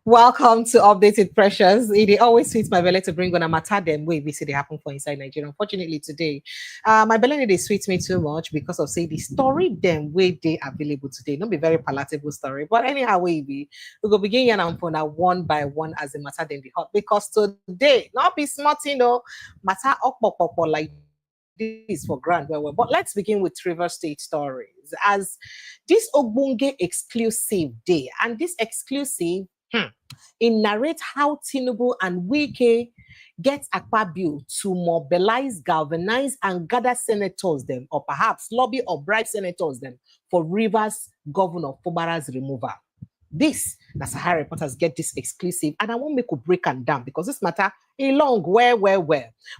Welcome to Updated Pressures. It always sweets my belly to bring on a matter them way we see they happen for inside Nigeria. Unfortunately, today, my belly they sweets me too much because of say the story them way they available today. Not be very palatable story, but anyhow we go begin yan and one by one as the matter them be hot because today not be smart, matter up like this for grand well. But let's begin with River State stories as this Ogbonge exclusive day and this exclusive. It narrates how Tinubu and Wike get Akpabio to mobilize, galvanize, and gather senators them, or perhaps lobby or bribe senators them for Rivers Governor Fubara's removal. This, the SaharaReporters get this exclusive, and I won't make a break and down because this matter a long where.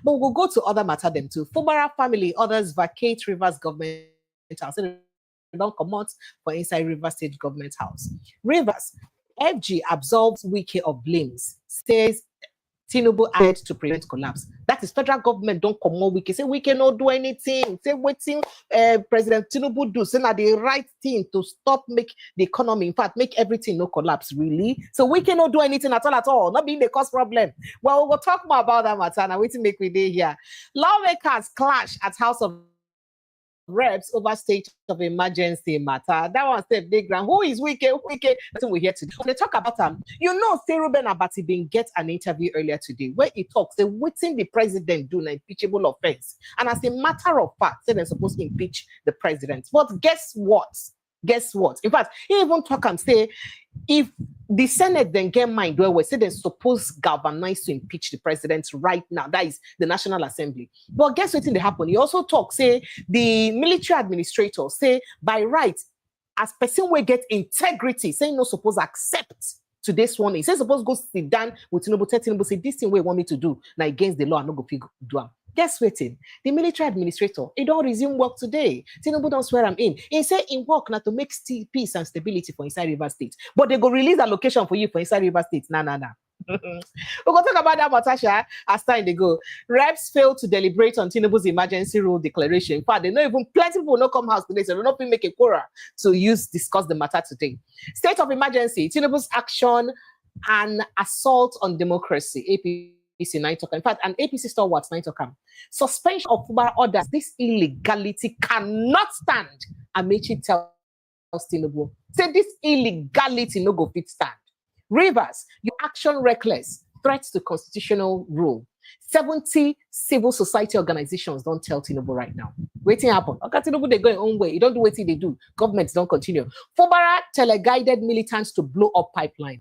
But we'll go to other matter them too. Fubara family, others vacate Rivers government house. They don't come out for inside Rivers State government house. Rivers. FG absolves Wike of blames, says Tinubu had to prevent collapse. That is federal government don't come on Wike. Say Wike not do anything. Say waiting President Tinubu do. Say na the right thing to stop make the economy. In fact, make everything no collapse really. So Wike not do anything at all. Not being the cause problem. Well, we'll talk more about that matter. Now waiting make we day here. Lawmakers clash at House of Reps over state of emergency matter. That one step big ground. Who is Wike? Wike. That's what we're here today. When they talk about Ruben Abati been get an interview earlier today where he talks. They waiting the president do an impeachable offense, and as a matter of fact, they're supposed to impeach the president. But guess what? In fact, he even talk and say if the Senate then get mind where we say they're supposed to galvanize to impeach the president right now, that is the National Assembly. But guess what thing happen? He also talk, say the military administrator say by right, as person will get integrity, saying no supposed accept to this one. He says supposed go sit down with Tinubu, say this thing we want me to do now against the law and not go do am. Guess what? The military administrator, he don't resume work today. Tinubu don't swear him in. He say in work now to make peace and stability for inside River State. But they go release a location for you for inside River State. Nah. We're going to talk about that, Matasha, as time they go. Reps fail to deliberate on Tinubu's emergency rule declaration. In fact, they know even plenty people no come house today, so they'll not make a quorum to discuss the matter today. State of emergency, Tinubu's action and assault on democracy. APC 9 talk. In fact, an APC stalwart 9 talk. Suspension of Fubara orders. This illegality cannot stand. Amechi tells Tinubu. Say this illegality no go fit stand. Rivers, your action reckless, threats to constitutional rule. 70 civil society organizations don't tell Tinubu right now. Waiting happen. Okay, Tinubu they go their own way. You don't do what they do. Governments don't continue. Fubara teleguided militants to blow up pipeline.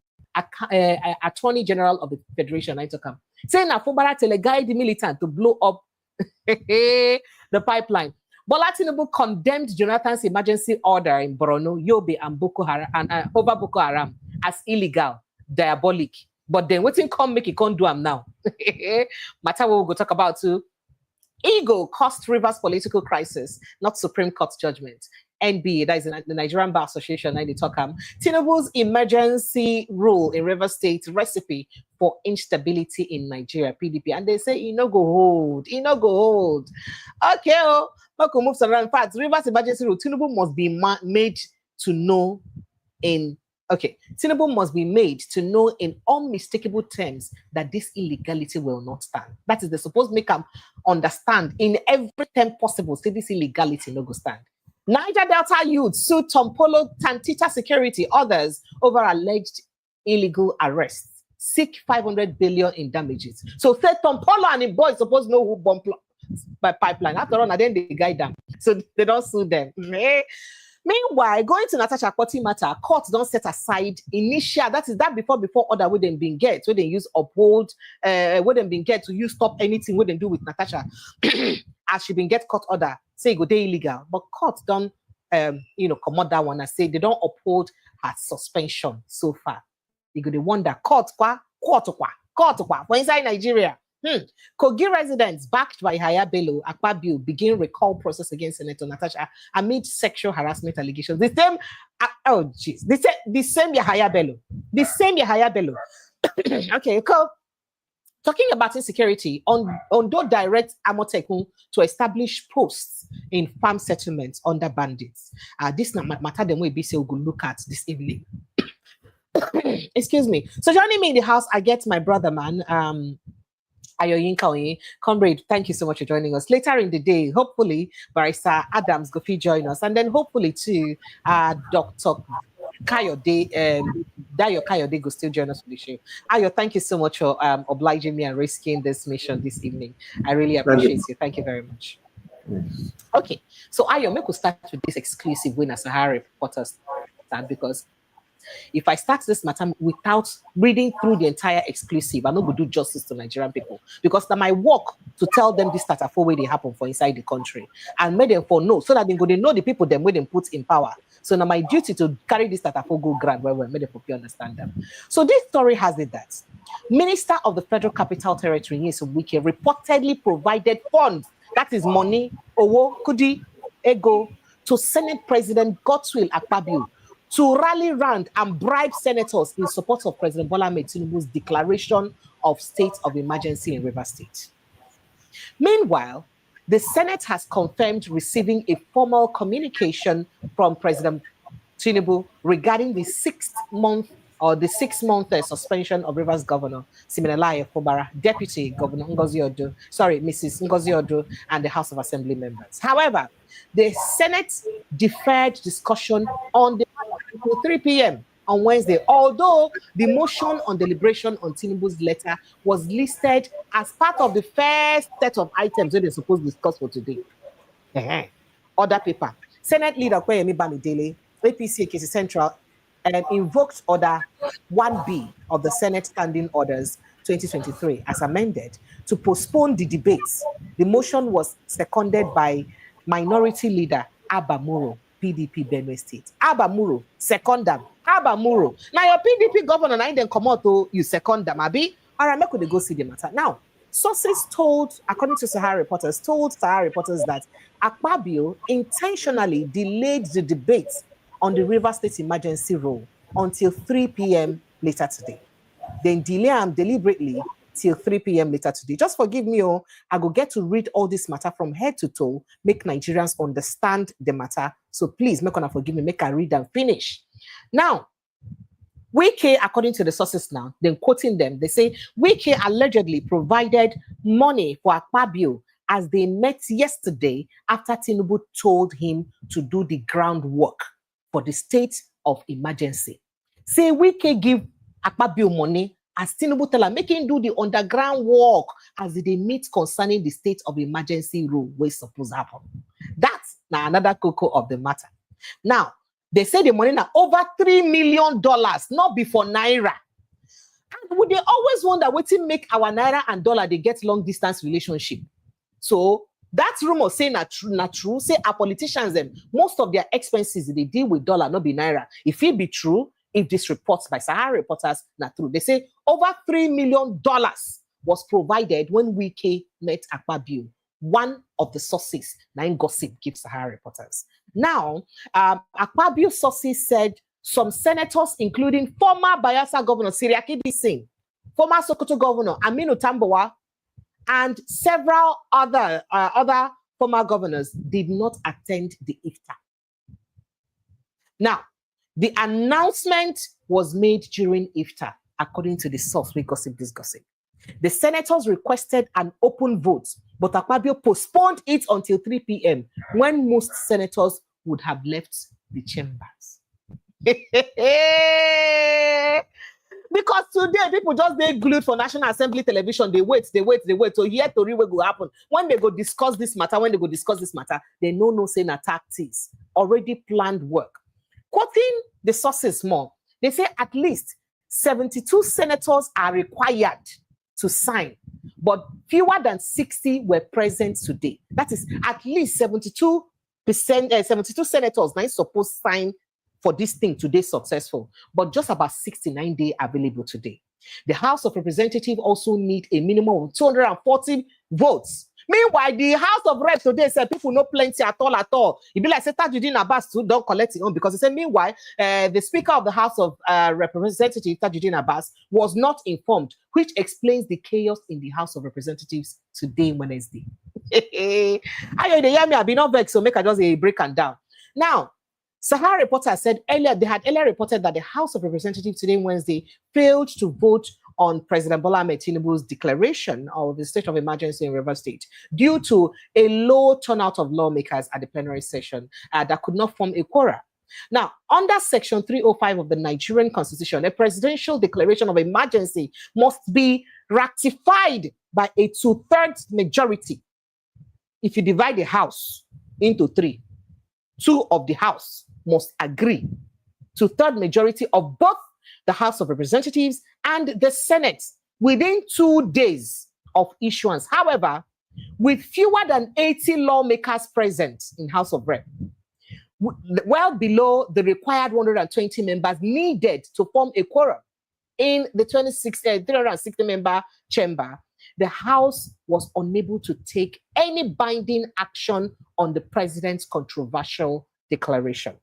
Attorney General of the Federation, I took him. Saying that Fubara teleguided militant to blow up the pipeline. Bola Tinubu condemned Jonathan's emergency order in Borno, Yobe, and Boko Haram over Boko Haram as illegal, diabolic. But then waiting come make it can't do them now. Matter what we'll go talk about too. Ego cost Rivers political crisis, not Supreme Court judgment. NBA, that is the Nigerian Bar Association, and they talk Tinubu's emergency rule in River State recipe for instability in Nigeria, PDP. And they say, no go hold. Okay, Marco moves around. In fact, Rivers emergency rule, Tinubu must be made to know Tinubu must be made to know in unmistakable terms that this illegality will not stand. That is, they're supposed to make them understand in every term possible, say this illegality no go stand. Niger Delta youth sued Tompolo, Tantita Security, others over alleged illegal arrests. Seek 500 billion in damages. So say Tompolo and the boys supposed to know who bombed by pipeline. After all, and then they guide them. So they don't sue them. Meanwhile, going to Natasha Akpoti matter, courts don't set aside initial, that is that before order where they been get, where they use uphold, where they been get to use stop anything where they do with Natasha. As she been get court order, say go they illegal. But courts don't come out that one and say they don't uphold her suspension so far. You go to wonder, court for inside Nigeria. Kogi residents backed by Yahaya Bello Akpabio begin recall process against Senator Natasha amid sexual harassment allegations. The same Yahaya Bello. Okay, cool. Talking about insecurity, Ondo direct Amotekun to establish posts in farm settlements under bandits. This matter them we be say we go look at this evening. Excuse me. So joining me in the house, I get my brother, man, Ayoyinka Onye. Comrade, thank you so much for joining us. Later in the day, hopefully, Barrister Adams go join us. And then hopefully, too, Dr. Kayode, Dayo Kayode go still join us for the show. Ayo, thank you so much for obliging me and risking this mission this evening. I really appreciate you. Thank you very much. Yes. Okay, so Ayo, make we start with this exclusive win as Sahara Reporters start, because if I start this matter without reading through the entire exclusive, I'm not going to do justice to Nigerian people, because that's my work to tell them this start for where they happen for inside the country and make them for know, so that they go they know the people them where they put in power. So now my duty to carry this start for go grand where we made them for understand them. So this story has it that Minister of the Federal Capital Territory, Nyesom Wike, reportedly provided funds, that is money, owo, kudi, ego, to Senate President Godswill Akpabio to rally round and bribe senators in support of President Bola Tinubu's declaration of state of emergency in Rivers State. Meanwhile, the Senate has confirmed receiving a formal communication from President Tinubu regarding the 6-month suspension of Rivers Governor Siminalayi Fubara, Deputy Governor Mrs. Ngozi Odu, and the House of Assembly members. However, the Senate deferred discussion on the 3 p.m. on Wednesday, although the motion on deliberation on Tinubu's letter was listed as part of the first set of items that they're supposed to discuss for today. Other paper. Senate leader Kweyemi Bamidele, APC Ekiti Central, invoked Order 1B of the Senate Standing Orders 2023 as amended to postpone the debates. The motion was seconded by Minority Leader Abba Muro, PDP Benue State. Abba Muro, second them. Abba Muro. Now your PDP governor, now then come out to you second them, Abi. All right, make we go see the matter. Now, sources told, according to SaharaReporters, that Akpabio intentionally delayed the debate on the Rivers State emergency rule until 3 p.m. later today. Then delay them deliberately till 3 p.m. later today. Just forgive me, I go get to read all this matter from head to toe, make Nigerians understand the matter. So please, make una forgive me, make I read and finish. Now, Wike, according to the sources now, then quoting them, they say Wike allegedly provided money for Akpabio as they met yesterday after Tinubu told him to do the groundwork for the state of emergency. Say Wike give Akpabio money as Tinubu tell him, make him do the underground work as they meet concerning the state of emergency rule where it's supposed to happen. That's now another cocoa of the matter. Now, they say the money now over $3 million, not before Naira. And would they always wonder what to make our Naira and dollar, they get long distance relationship. So that's rumor saying not true. Say our politicians, most of their expenses, they deal with dollar, not be Naira. If it be true, if this reports by SaharaReporters not true, they say over $3 million was provided when Wike met Akpabio. One of the sources, nine gossip, gives SaharaReporters. Now, Akpabio sources said some senators, including former Bayelsa Governor Siriaki Singh, former Sokoto Governor Aminu Tambuwal, and several other former governors did not attend the iftar. Now, the announcement was made during iftar, according to the source we gossip this gossip. The senators requested an open vote, but Akpabio postponed it until 3 p.m. when most senators would have left the chambers. Because today people just they glued for National Assembly television. They wait. So here to read what will happen. When they go discuss this matter, they know no saying tactics, already planned work. Quoting the sources more, they say at least 72 senators are required to sign, but fewer than 60 were present today. That is at least 72 senators now supposed to sign for this thing today successful, but just about 69 days available today. The House of Representatives also need a minimum of 240 votes. Meanwhile, the House of Reps today said people no plenty at all. It be like say Tajudeen Abbas too don't collect it on, because he said meanwhile the Speaker of the House of Representatives Tajudeen Abbas was not informed, which explains the chaos in the House of Representatives today Wednesday. I hear me, I be not vexed, so make I just a break and down. Now, SaharaReporters said earlier, they had earlier reported that the House of Representatives today, Wednesday, failed to vote on President Bola Tinubu's declaration of the state of emergency in Rivers State due to a low turnout of lawmakers at the plenary session that could not form a quorum. Now, under Section 305 of the Nigerian Constitution, a presidential declaration of emergency must be ratified by a 2/3 majority. If you divide the House into three, 2 of the House must agree. 2/3 majority of both the House of Representatives and the Senate within 2 days of issuance. However, with fewer than 80 lawmakers present in House of Rep, well below the required 120 members needed to form a quorum in the 360-member chamber, the House was unable to take any binding action on the president's controversial declaration,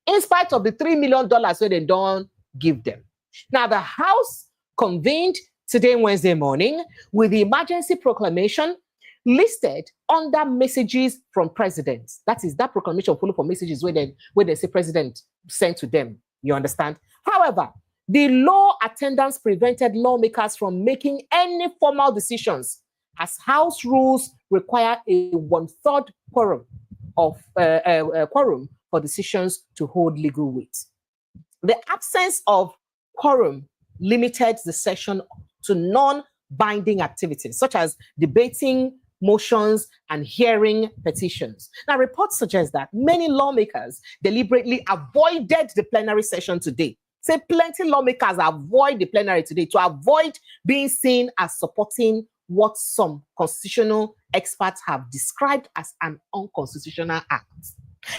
in spite of the $3 million where they don't give them. Now, the House convened today, Wednesday morning, with the emergency proclamation listed under messages from presidents. That is, that proclamation follow for messages where they say president sent to them. You understand? However, the low attendance prevented lawmakers from making any formal decisions, as House rules require a 1/3 quorum of quorum for decisions to hold legal weight. The absence of quorum limited the session to non-binding activities, such as debating motions and hearing petitions. Now, reports suggest that many lawmakers deliberately avoided the plenary session today. Say plenty lawmakers avoid the plenary today to avoid being seen as supporting what some constitutional experts have described as an unconstitutional act.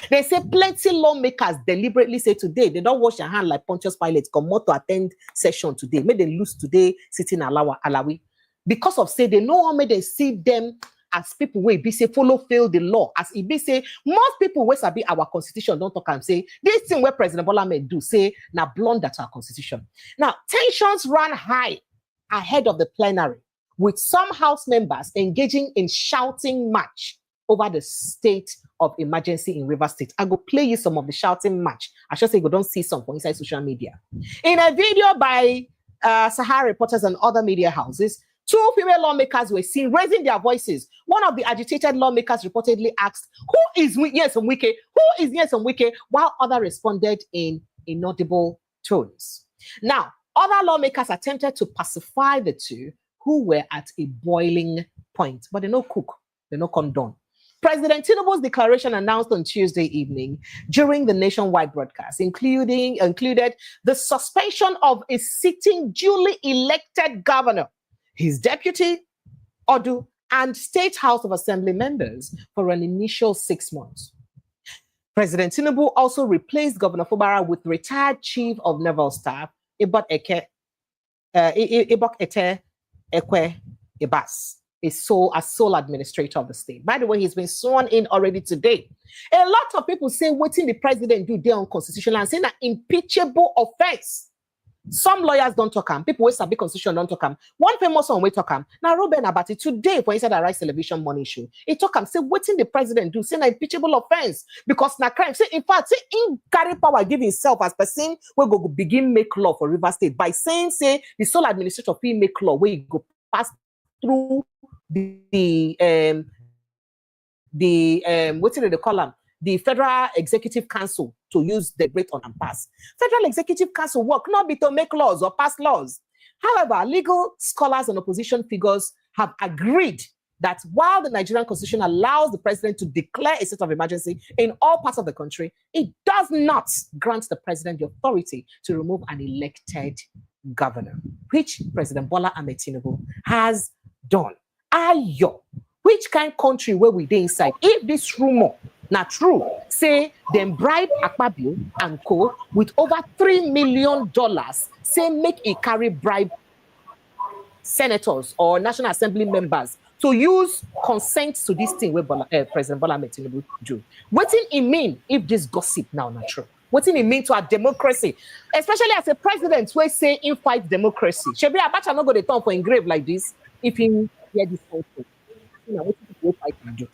They say plenty lawmakers deliberately say today they don't wash their hand like Pontius Pilate, come out to attend session today. May they lose today sitting alawi. Because of say they know how may they see them as people where be say fail the law. As it be say most people where sabi our constitution don't talk and say this thing where President Bola may do say now blunder to our constitution. Now tensions ran high ahead of the plenary, with some House members engaging in shouting match over the state of emergency in Rivers State. I go play you some of the shouting match. I should say go don't see some for inside social media. In a video by SaharaReporters and other media houses, 2 female lawmakers were seen raising their voices. One of the agitated lawmakers reportedly asked, "Who is Nyesom Wike? Who is Nyesom Wike?" while others responded in inaudible tones. Now, other lawmakers attempted to pacify the two who were at a boiling point, but they no cook, they no condone. President Tinubu's declaration announced on Tuesday evening during the nationwide broadcast included the suspension of a sitting duly elected governor, his deputy, Odu, and State House of Assembly members for an initial 6 months. President Tinubu also replaced Governor Fubara with retired Chief of Naval Staff, Ibok Ete Ekwe Ibas, a sole administrator of the state. By the way, he's been sworn in already today. A lot of people say what the president do there unconstitutional and saying an impeachable offense. Some lawyers don't talk him. People who sabi constitution don't talk him. One famous one we talk him. Now Ruben about it today for inside the Rice Television Money Show. He talk him, say what the president do, say an impeachable offense because na crime. Say in fact, say in carry power give himself as person we go begin make law for River State by saying say the sole administrator fee make law where you go pass through the what did they call them? The Federal Executive Council to use the rate on and pass. Federal Executive Council work not be to make laws or pass laws. However, legal scholars and opposition figures have agreed that while the Nigerian Constitution allows the president to declare a state of emergency in all parts of the country, it does not grant the president the authority to remove an elected governor, which President Bola Tinubu has done. Ayo, which kind of country where we dey inside? If this rumor not true, say them bribe Akpabio and co with over $3 million, say make a carry bribe senators or National Assembly members to use consent to this thing where President Bola Tinubu do. What did it mean if this gossip now not true? What did it mean to our democracy? Especially as a president who say in fight democracy. Shebi Abacha not go to turn for engrave like this if he hear this whole thing. You know, what people fight and do.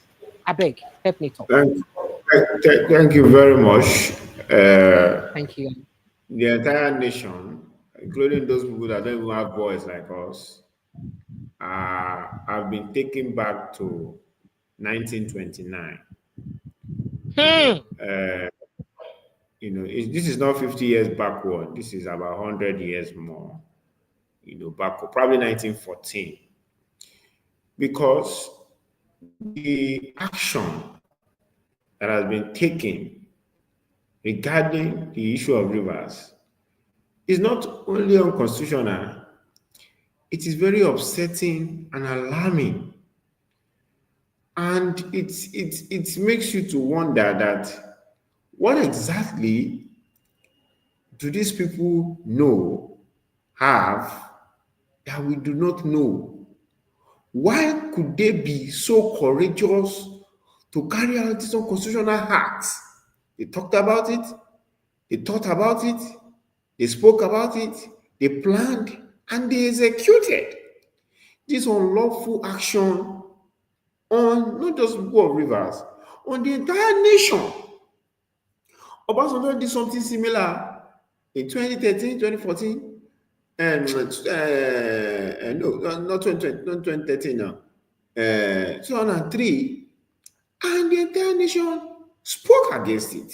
I beg, help me talk. Thank Thank you very much. Thank you. The entire nation, including those people that don't even have voice like us, have been taken back to 1929. Hmm. This is not 50 years backward. This is about 100 years more. Backward, probably 1914, because the action that has been taken regarding the issue of rivers is not only unconstitutional, it is very upsetting and alarming. And it makes you to wonder that what exactly do these people have that we do not know? Why could they be so courageous to carry out these unconstitutional acts? They talked about it, they thought about it, they spoke about it, they planned, and they executed this unlawful action on not just people of rivers, on the entire nation. Obasanjo did something similar in 2013, 2014, and no, not 2020, not 2013 now, 2003, and the entire nation spoke against it,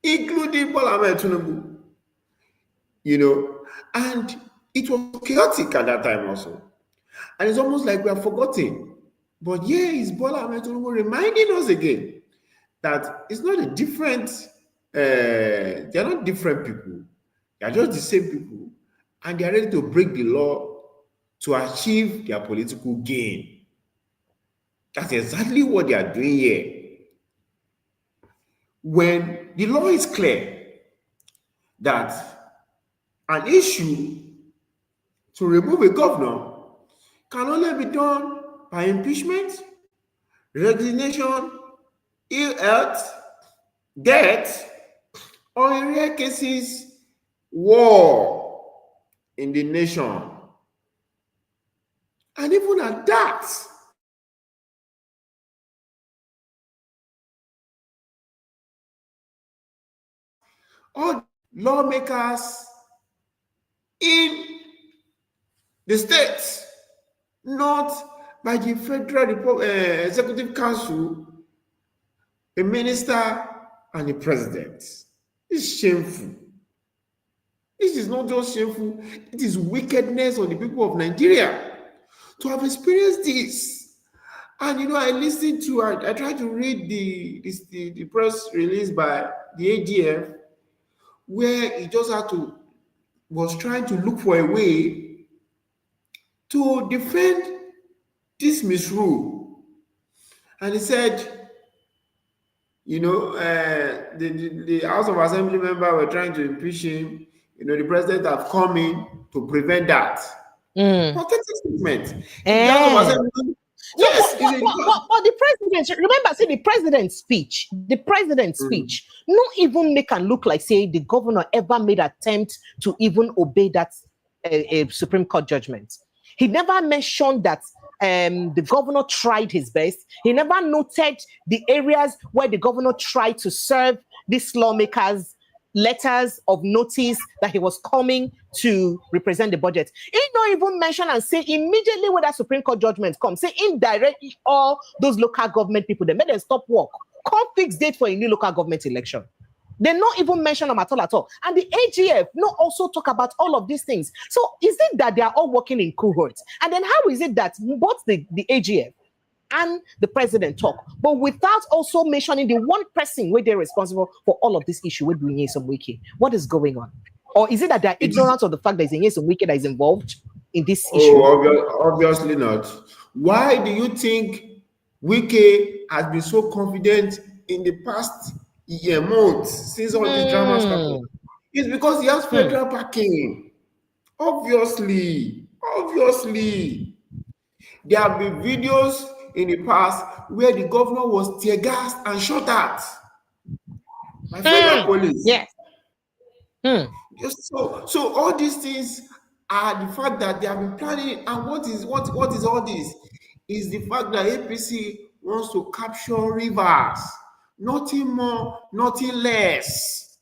including Bola Tinubu. And it was chaotic at that time also. And it's almost like we are forgotten. But here is Bola Tinubu reminding us again that it's not a different, they are not different people. They are just the same people. And they are ready to break the law to achieve their political gain. That's exactly what they are doing here. When the law is clear that an issue to remove a governor can only be done by impeachment, resignation, ill health, death, or in rare cases, war in the nation. And even at that, all lawmakers in the states, not by the Federal Executive Council, a minister, and the president. It's shameful. This is not just shameful, it is wickedness on the people of Nigeria to have experienced this. And I listened to, I tried to read the press release by the AGF, where he just was trying to look for a way to defend this misrule. And he said, the House of Assembly member were trying to impeach him. The president have come in to prevent that. Pathetic statement. The House of Assembly. Yes, but the president, remember, say the president's speech, not even make and look like, say, the governor ever made attempt to even obey that Supreme Court judgment. He never mentioned that the governor tried his best. He never noted the areas where the governor tried to serve these lawmakers letters of notice that he was coming to represent the budget. He don't even mention and say immediately when that Supreme Court judgment comes, say indirectly all those local government people, they made them stop work. Come fix date for a new local government election. They not even mention them at all. And the AGF not also talk about all of these things. So is it that they are all working in cohorts? And then how is it that both the AGF and the president talk, but without also mentioning the one person where they're responsible for all of this issue with Nyesom Wike? What is going on? Or is it that they're ignorant of the fact that it's Nyesom Wike that is involved in this issue? Obviously not. Why do you think Wike has been so confident in the past months since all these dramas happened? It's because he has federal backing. Obviously. There have been videos in the past where the governor was tear gassed and shot at by federal police. Yes. So all these things are the fact that they have been planning. And what is all this? Is the fact that APC wants to capture rivers Nothing more, nothing less.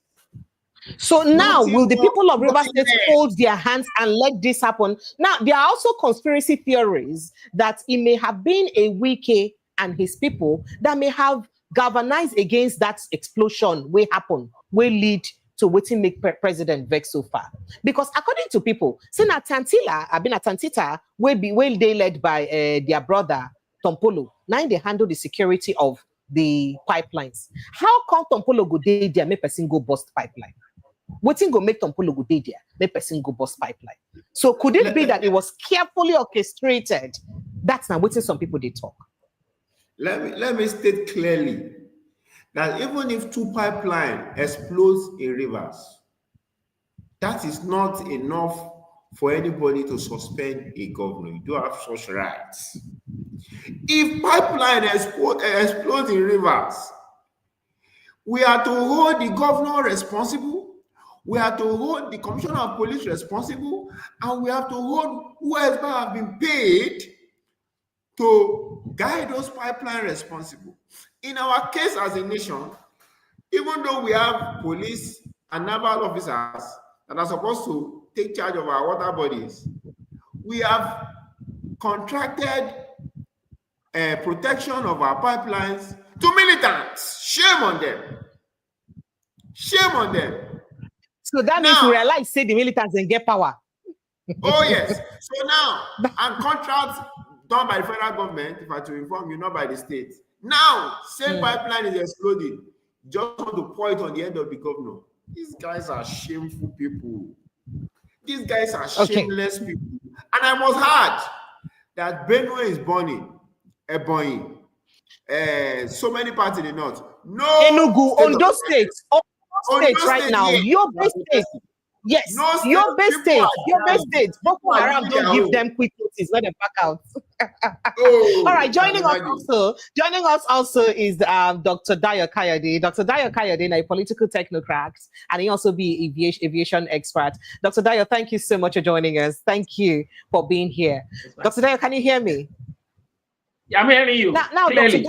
So now, Nothing will the more, people of Rivers nothing State less. fold their hands and let this happen? Now, there are also conspiracy theories that it may have been a Wike and his people that may have galvanized against that explosion will happen, will lead to waiting make president vex so far. Because according to people, Senate Tantila, I've been a Tantita, will they led by their brother Tompolo. Now they handle the security of the pipelines. How come Tompolo go dey there make person go bust pipeline? Wetin go make Tompolo go dey there make person go bust pipeline? So could it be that it was carefully orchestrated? That's not wetin some people they talk. Let me state clearly that even if two pipelines explodes in rivers, that is not enough for anybody to suspend a governor. You don't have such rights. If pipeline explodes in rivers, we are to hold the governor responsible, we are to hold the commissioner of police responsible, and we have to hold whoever have been paid to guide those pipelines responsible. In our case as a nation, even though we have police and naval officers that are supposed to take charge of our water bodies, we have contracted protection of our pipelines to militants. Shame on them. Shame on them. So that means we realize, say the militants and get power. Oh, yes. So now, and contracts done by the federal government, if I to inform you, not by the state. Now, same pipeline is exploding. Just want to point on the end of the governor. These guys are shameful people. These guys are shameless people. And I must add that Benue is burning. Ebonyi, so many parts in the north. No, Enugu, Ondo State, right now. Your best state, yes. No your best state. Boko Haram don't give them quick notice when they back out. All right, joining us also is Dr. Dayo Kayode. Dr. Dayo Kayode is a political technocrat, and he also be aviation expert. Dr. Dayo, thank you so much for joining us. Thank you for being here. Dr. Dayo, can you hear me? Yeah, I'm hearing you. Now clearly.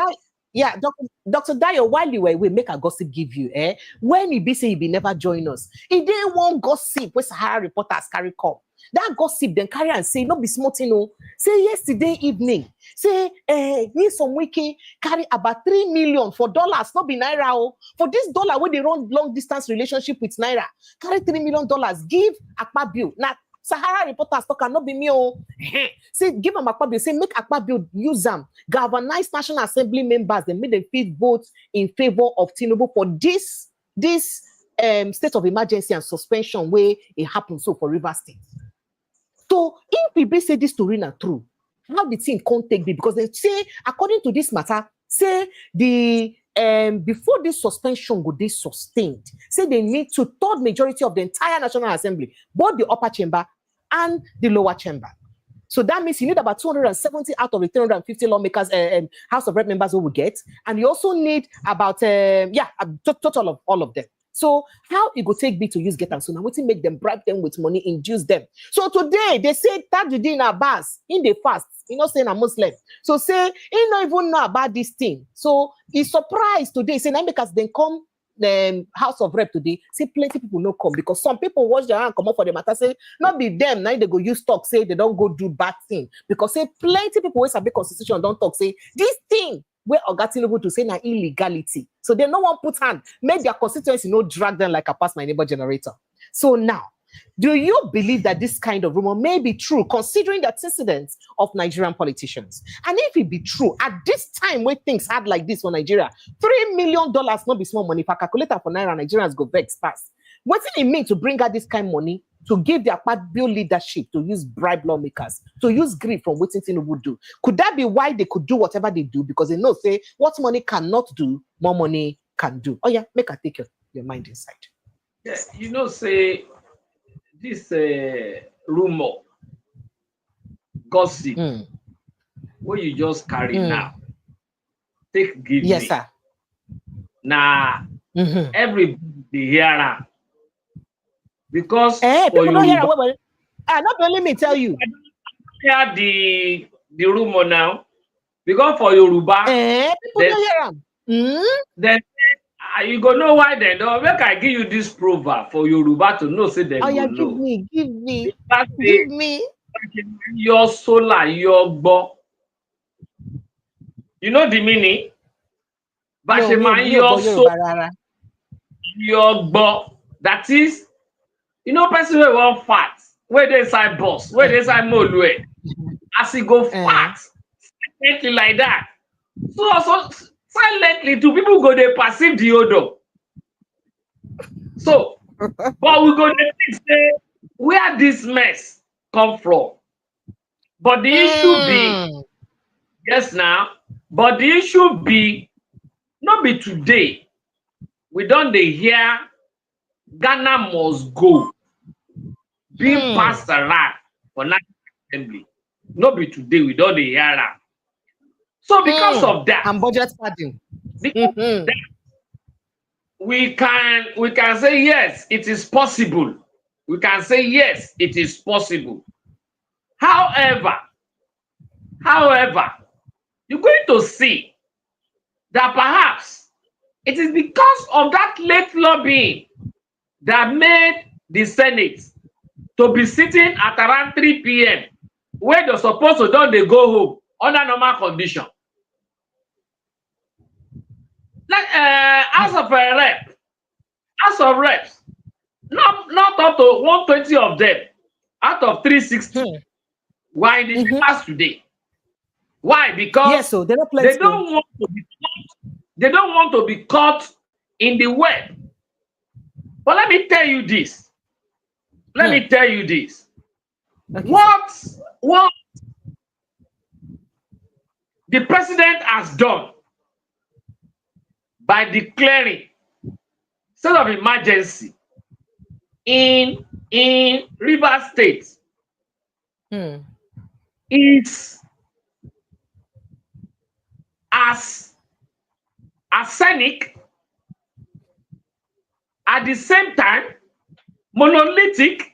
Dr. Dayo, while you were, we make a gossip give you, when he be say he be never join us, he didn't want gossip where SaharaReporters carry come. That gossip then carry and say, not be smart, you know. Say yesterday evening, say, Nyesom Wike carry about 3 million for dollars, not be naira. For this dollar, where they run long distance relationship with naira, carry $3 million, give Akpabio. Now, SaharaReporters talk cannot be me. Say, give them Akpabio. Say, make Akpabio use them. Galvanize National Assembly members. They made them fit vote in favor of Tinubu for this state of emergency and suspension where it happened so for Rivers State. So, if people say this story not true, how the thing can't take me? Because they say, according to this matter, say the before this suspension would be sustained, say they need to third majority of the entire National Assembly, both the upper chamber and the lower chamber. So that means you need about 270 out of the 350 lawmakers, House of Rep members who will get, and you also need about a total of all of them. So how it go take me to use get them? So now we make them bribe them with money, induce them. So today they say Tajuddin Abbas in the fast, you know, saying a Muslim. So say he not even know about this thing. So he's surprised today. Say now because they come the House of Rep today, say plenty people no come because some people watch their hand come up for the matter. Say not be them now they go use talk. Say they don't go do bad thing because say plenty people always have big constitution don't talk. Say this thing where Oga Tinubu to say na illegality. So they no one put hand, make their constituency no drag them like a pass my neighbor generator. So now, do you believe that this kind of rumor may be true, considering the antecedents of Nigerian politicians? And if it be true, at this time when things hard like this for Nigeria, $3 million not be small money. If I calculate for Naira, Nigerians go vex fast. What does it mean to bring out this kind of money to give their Akpabio leadership, to use bribe lawmakers, to use greed from what Tinubu do? Could that be why they could do whatever they do? Because they know, say, what money cannot do, more money can do. Oh yeah, make her take your mind inside. Yes, you know, say, this rumor, gossip, what you just carry now, give yes, me. Sir. Now, everybody hear because people don't hear not only me tell you. Hear the rumor now because for Yoruba, people don't hear them. Then you go know why then. No, make I give you this proverb for Yoruba to know, say them Oh, go yeah, know. give me. Yoruba say, Give me. your solar, your bo. You know the meaning? No, me Your obo soul, Yoruba rara. your bo. That is, you know, person wey wan fat, wey dey inside bus, wey dey inside molue, as he go fat, silently like that. So silently, two people go dey perceive the odor. So, but we go dey think say where this mess come from. But the issue be, yes now, but the issue be, no be today. We don dey hear Ghana must go being passed around for National Assembly. No be today, we don dey hear am. So because of that, and budget padding. because of that, we can say yes, it is possible. We can say yes, it is possible. However, you're going to see that perhaps it is because of that late lobbying that made the Senate to be sitting at around 3 p.m. where they're supposed to don dey go home under normal condition. Like House of Reps, not up to 120 of them out of 360 were in the chambers today. Why? Because yes, so they don't want to be caught. They don't want to be caught in the web. But let me tell you this. Okay. What the president has done by declaring state of emergency in Rivers State is as arsenic, at the same time monolithic,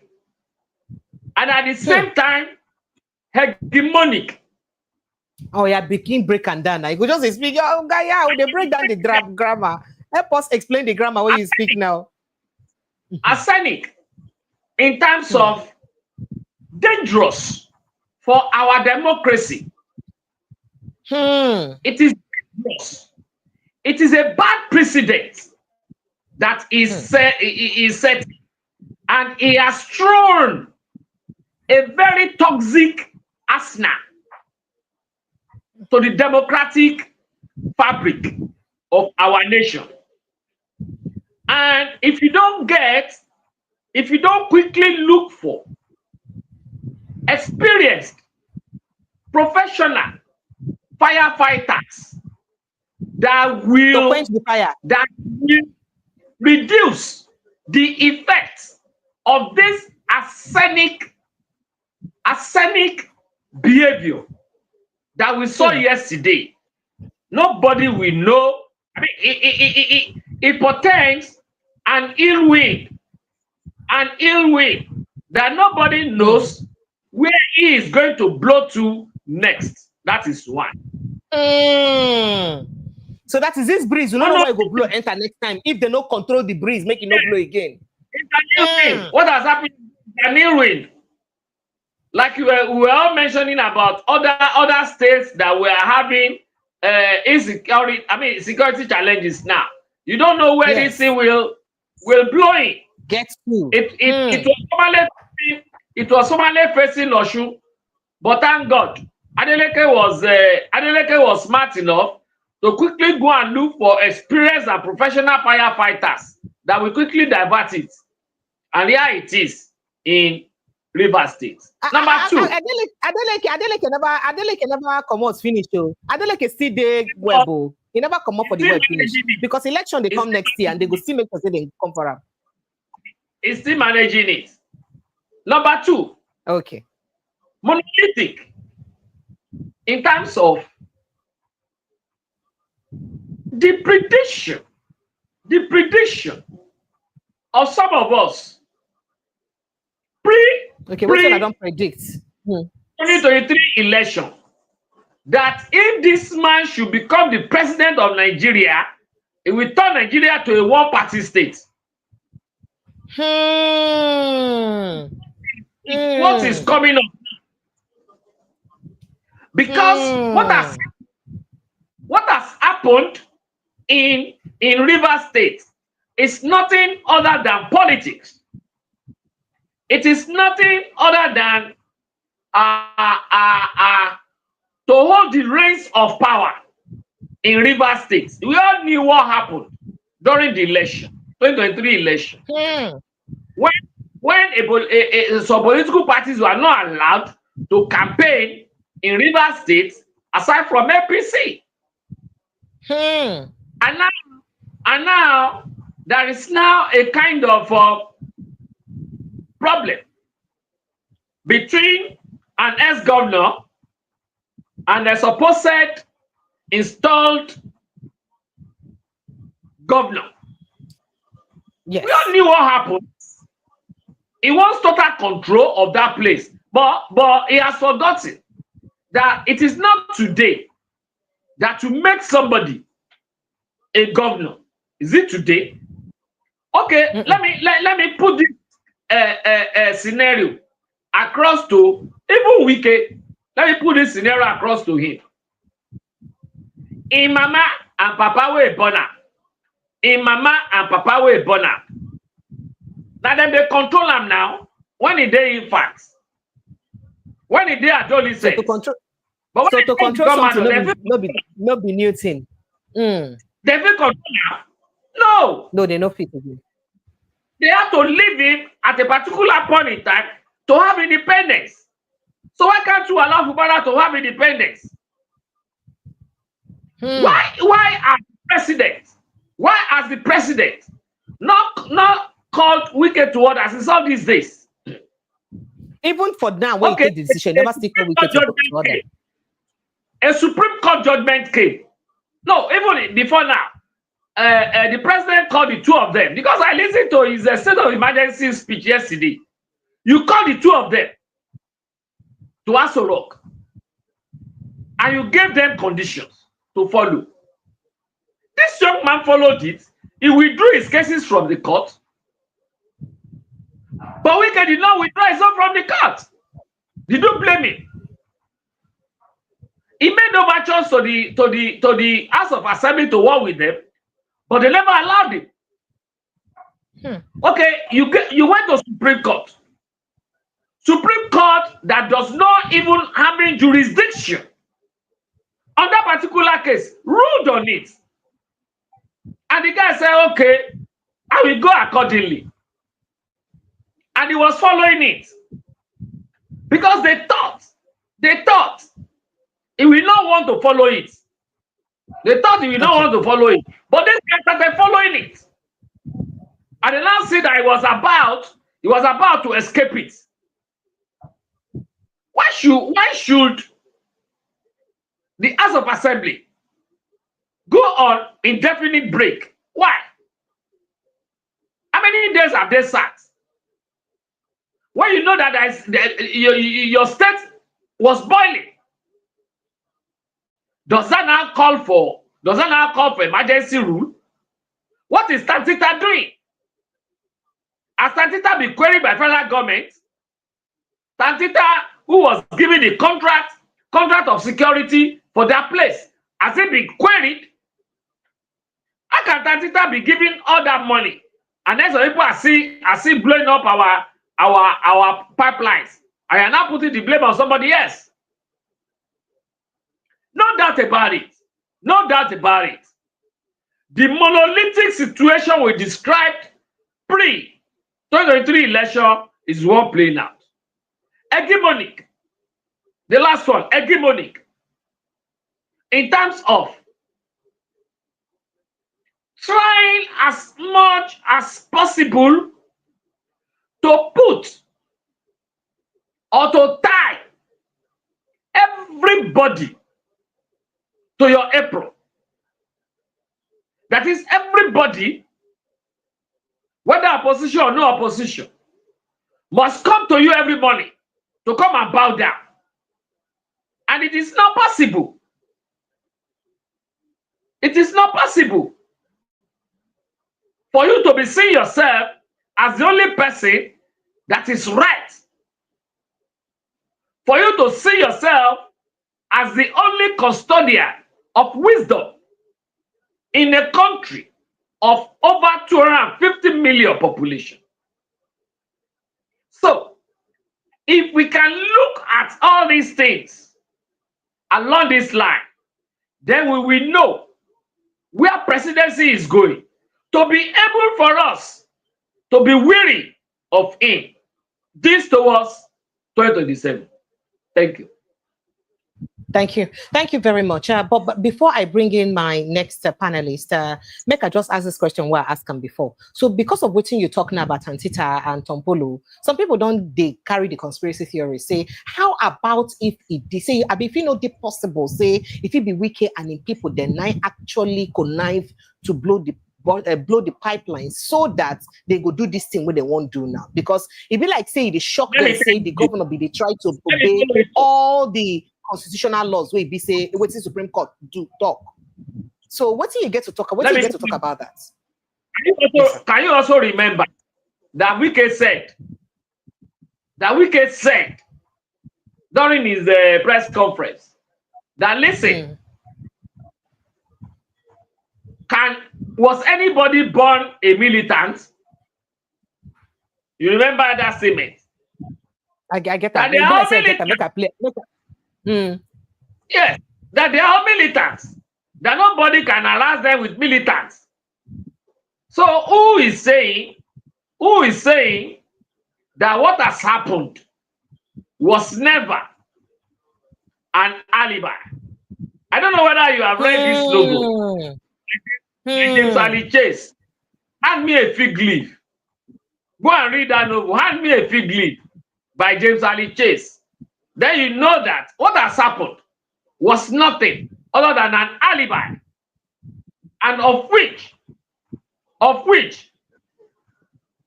and at the same time hegemonic. Oh, yeah, begin break and down. I go just speak. Oh, guy, yeah, they break down the grammar. Help us explain the grammar when you speak now. Arsenic, in terms of dangerous for our democracy. It is dangerous. It is a bad precedent that is set, and it has thrown a very toxic arsenal to the democratic fabric of our nation. And if you don't quickly look for experienced, professional firefighters that will quench the fire, that will reduce the effects of this arsenic behavior that we saw yesterday, nobody will know. I mean, it portends an ill wind that nobody knows where he is going to blow to next. That is one. So that is this breeze. You don't know where it will blow enter next time. If they don't control the breeze, make it not blow again. It's an ill wind. What has happened? It's an ill wind. Like we were all mentioning about other states that were having insecurity. I mean, security challenges now. You don't know where this thing will blow in. Get to. It was formerly facing Osun, but thank God, Adeleke was smart enough to quickly go and look for experienced and professional firefighters that will quickly divert it. And here it is in Rivers State. Number two. Adeleke never come out finish. Adeleke still dey web. He never come up for the web finish. Because election they come next year and they go still make us say they come for him. He's still managing it. Number two. Okay. Monolithic. In terms of the prediction of some of us what I don't predict. 2023 election. that if this man should become the president of Nigeria, it will turn Nigeria to a one-party state. What is coming up? Because what has happened in Rivers State is nothing other than politics. It is nothing other than to hold the reins of power in Rivers State. We all knew what happened during the election, 2023 election. When some political parties were not allowed to campaign in Rivers State, aside from APC. And now there is now a kind of problem between an ex-governor and a supposed installed governor. Yes. We all knew what happened. He wants total control of that place, but he has forgotten that it is not today that to make somebody a governor. Is it today? Okay, let me put this scenario across to even Wike. Let me put this scenario across to him. In mama and papa were born up. In mama and papa were born up. Now then they control him now. When he dey in facts, when he dey adolescent. So to control, but when to control something, no be new thing. They feel control now. No. No, they no fit again. They have to leave him at a particular point in time to have independence. So why can't you allow Fubara to have independence? Why as the president not called Wike to order since all these days? Even for now, when you take the decision, never stick with Wike to order. A Supreme Court judgment came. No, even before now, the president called the two of them because I listened to his state of emergency speech yesterday. You called the two of them to Aso Rock, and you gave them conditions to follow. This young man followed it. He withdrew his cases from the court, but Wike did not withdraw his own from the court. Did you blame him? He made overtures to the House of Assembly to work with them, but they never allowed him. Okay, you went to Supreme Court. Supreme Court that does not even have any jurisdiction on that particular case ruled on it. And the guy said, okay, I will go accordingly. And he was following it. Because they thought he will not want to follow it. They thought he will not want to follow it. But this guy started following it. And they now see that he was about to escape it. Why should the House of Assembly go on indefinite break? Why? How many days have they sat? When you know that your state was boiling, does that now call for emergency rule? What is Tantita doing? Has Tantita been queried by federal government? Tantita, who was given the contract of security for that place, has it been queried? How can Tantita be giving all that money? And then some people are see blowing up our pipelines. I am now putting the blame on somebody else. No doubt about it. No doubt about it. The monolithic situation we described pre-2023 election is one playing out. Hegemonic. The last one, hegemonic. In terms of trying as much as possible to put or to tie everybody to your apron. That is, everybody, whether opposition or no opposition, must come to you every morning to come and bow down. And it is not possible. It is not possible for you to be seeing yourself as the only person that is right. For you to see yourself as the only custodian of wisdom in a country of over 250 million population. So, if we can look at all these things along this line, then we will know where presidency is going, to be able for us to be weary of him. This towards 2027. Thank you. Thank you. Thank you very much. But before I bring in my next panelist, make I just ask this question where I asked them before. So because of what you're talking about Antita and Tompolo, some people they carry the conspiracy theory, say, how about if they say, if you know the possible, say, if it be wicked and in people, then I actually connive to blow the pipeline so that they go do this thing what they won't do now. Because it be like, say, the shock they say the governor they try to obey all the constitutional laws where be say what the Supreme Court do talk. So what do you get to talk about? What do you get to talk about that? Can you also remember that Wike said during his press conference that listen, was anybody born a militant? You remember that statement? I get that. Yes, that they are militants. That nobody can harass them with militants. So who is saying that what has happened was never an alibi? I don't know whether you have read this logo. James Ali Chase. Hand me a fig leaf. Go and read that novel. Hand me a fig leaf by James Ali Chase. Then you know that what has happened was nothing other than an alibi, and of which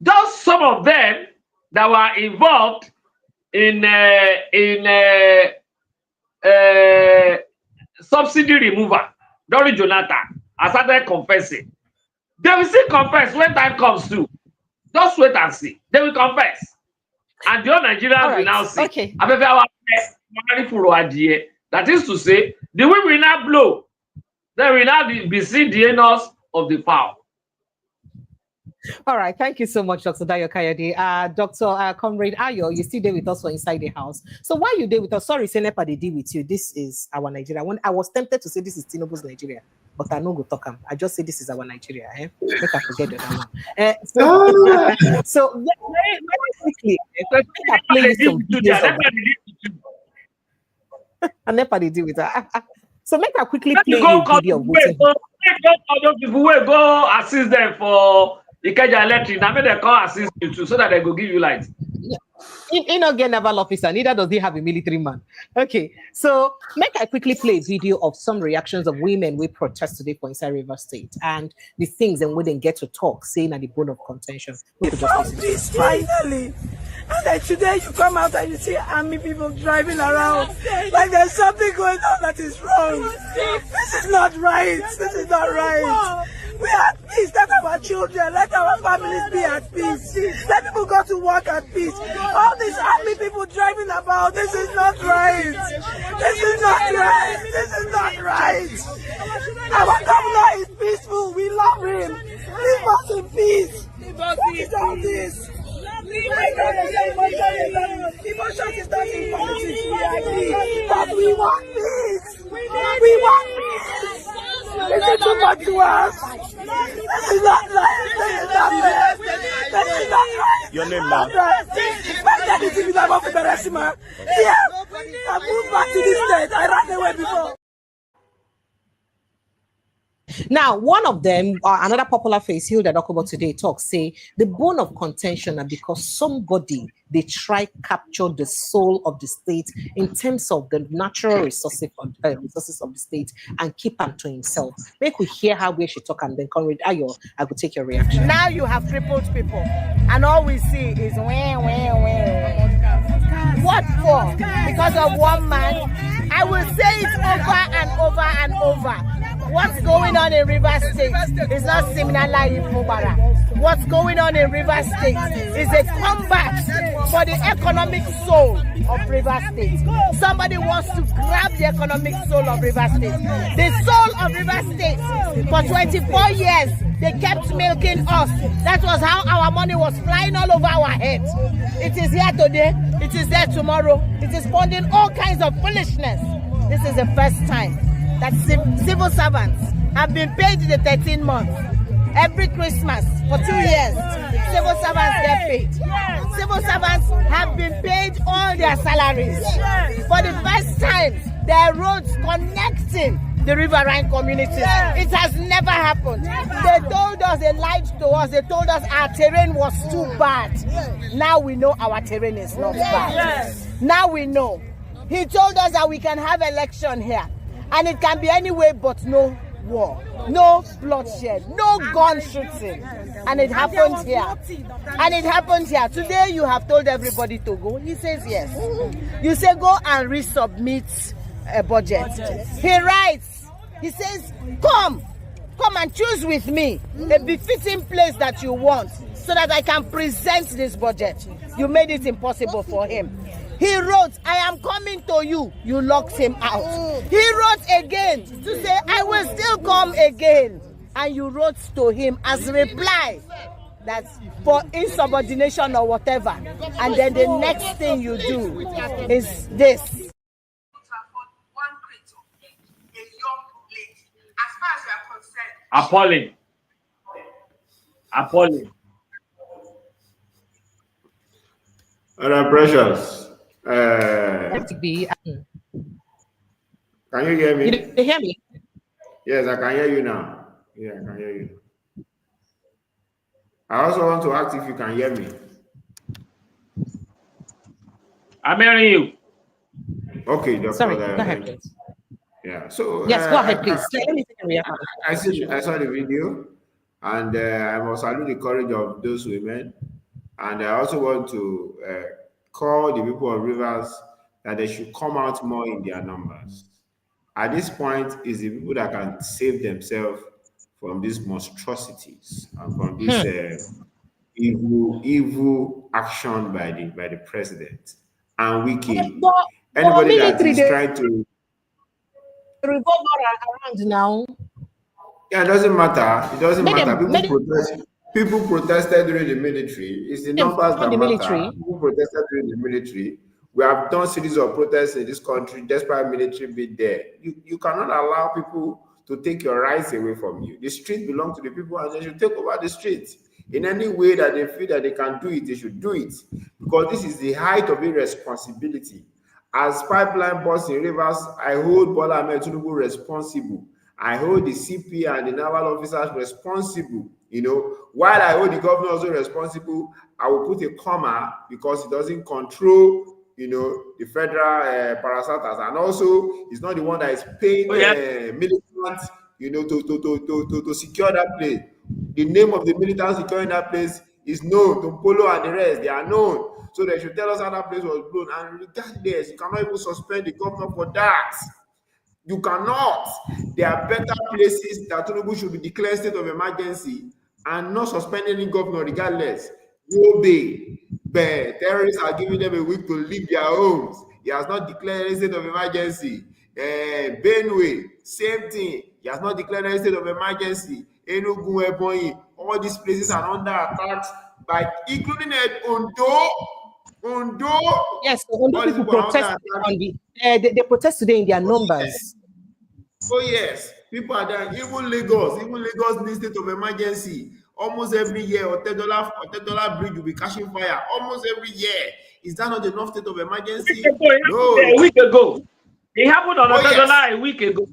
just some of them that were involved in subsidy removal during Jonathan, I started confessing. They will still confess when time comes too. Just wait and see. They will confess. And the other Nigerians will now see. Okay. That is to say, the wind will not blow. They will not be seen the anus of the fowl. All right. Thank you so much, Dr. Dayo Kayode. Dr. Comrade Ayo, you still there with us for Inside the House. So why you there with us? Sorry, Senepa, they deal with you. This is our Nigeria. I was tempted to say this is Tinubu's Nigeria, but I no go talk him. I just say this is our Nigeria. Make I forget the other one. So very, very quickly, make I play some videos of and Nepa they deal with that. So make I quickly play a video of those people will go assist them for Ikeja Electric. Now make them come assist you too, so that they go give you light. Yeah. He not get naval officer, neither does he have a military man. Okay, so make I quickly play a video of some reactions of women we protest today for inside River State and the things and when they get to talk, saying at the bone of contention. We found this finally. And then today you come out and you see army people driving around like there's something going on that is wrong. This is not right. This is not right. We are at peace. Let our children, let our families be at peace. Let people go to work at peace. All these army people driving about, this is not right. This is not right. This is not right. Our governor is peaceful. We love him. Leave us in peace. What is all this? Emotion is not in politics, but we want peace. We want peace. This is too much to us. This is not right. This is not fair. This is not right. Your name now? Yeah, I moved back to this state. I ran away before. Now, one of them, another popular face, Hilda Dokubo today talks, say the bone of contention are because somebody, they try capture the soul of the state in terms of the natural resources of the state and keep them to himself. Make we hear how we should talk and then Comrade Ayo, I will take your reaction. Now you have crippled people and all we see is wah. What for? Because of one man I will say it over and over and over. What's going on in Rivers State is not Siminalayi Fubara. What's going on in Rivers State is a combat for the economic soul of Rivers State. Somebody wants to grab the economic soul of Rivers State. The soul of Rivers State, for 24 years, they kept milking us. That was how our money was flying all over our heads. It is here today, it is there tomorrow. It is funding all kinds of foolishness. This is the first time that civil servants have been paid the 13 months. Every Christmas for 2 years, civil servants get paid. Civil servants have been paid all their salaries. For the first time, there are roads connecting the riverine communities. It has never happened. They told us, they lied to us, they told us our terrain was too bad. Now we know our terrain is not bad. Now we know. He told us that we can have election here, and it can be any way but no war, no bloodshed, no gun shooting. And it happened here. And it happened here. Today you have told everybody to go. He says yes. You say go and resubmit a budget. He writes, he says, come and choose with me a befitting place that you want so that I can present this budget. You made it impossible for him. He wrote, I am coming to you. You locked him out. He wrote again to say, I will still come again. And you wrote to him as reply that for insubordination or whatever. And then the next thing you do is this. Appalling. Appalling. Other precious. To be. Can you hear me? You hear me? Yes, I can hear you now. Yeah, I can hear you. I also want to ask if you can hear me. I'm hearing you. Okay, Dr. Sorry, go ahead, please. Yeah, so yes, go ahead, please. Let me I saw the video, and I must salute the courage of those women, and I also want to call the people of Rivers that they should come out more in their numbers. At this point, is the people that can save themselves from these monstrosities and from this evil action by the president and Wike. Anybody that is trying to revolve around now. Yeah, it doesn't matter. It doesn't matter. People protested during the military. It's the numbers that matter. People protested during the military. We have done series of protests in this country despite military being there. You cannot allow people to take your rights away from you. The street belongs to the people, and they should take over the street. In any way that they feel that they can do it, they should do it. Because this is the height of irresponsibility. As pipeline boss in Rivers, I hold Bola Tinubu responsible. I hold the CP and the naval officers responsible. You know, while I hold the governor also responsible, I will put a comma because he doesn't control, you know, the federal parastatals, and also he's not the one that is paying militants, you know, to secure that place. The name of the militants securing that place is known. Polo and the rest, they are known. So they should tell us how that place was blown. And regardless, you cannot even suspend the governor for that. You cannot. There are better places that Tinubu should be declared state of emergency and not suspend any governor regardless. Yobe, but terrorists are giving them a week to leave their homes. He has not declared any state of emergency. Benue, same thing. He has not declared any state of emergency. Enugu, Ebonyi, all these places are under attack by, including Ondo. Yes, Ondo people protest they protest today in their numbers. Oh yes, people are there. Even Lagos needs state of emergency. Almost every year, or $10 bridge will be catching fire. Almost every year. Is that not enough state of emergency? No. A week ago. It happened on $10 a week ago.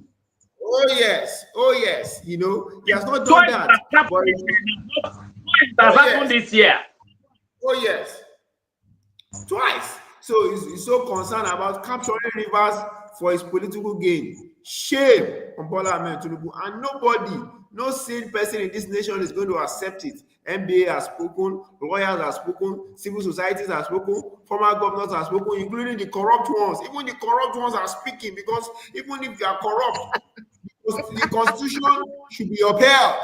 Oh yes. You know, he has not done that. It has happened this year. Oh yes. Twice. So he's so concerned about capturing Rivers for his political gain. Shame on Bola Tinubu, and No sane person in this nation is going to accept it. NBA has spoken, lawyers have spoken, civil societies have spoken, former governors have spoken, including the corrupt ones. Even the corrupt ones are speaking, because even if you are corrupt, the constitution should be upheld.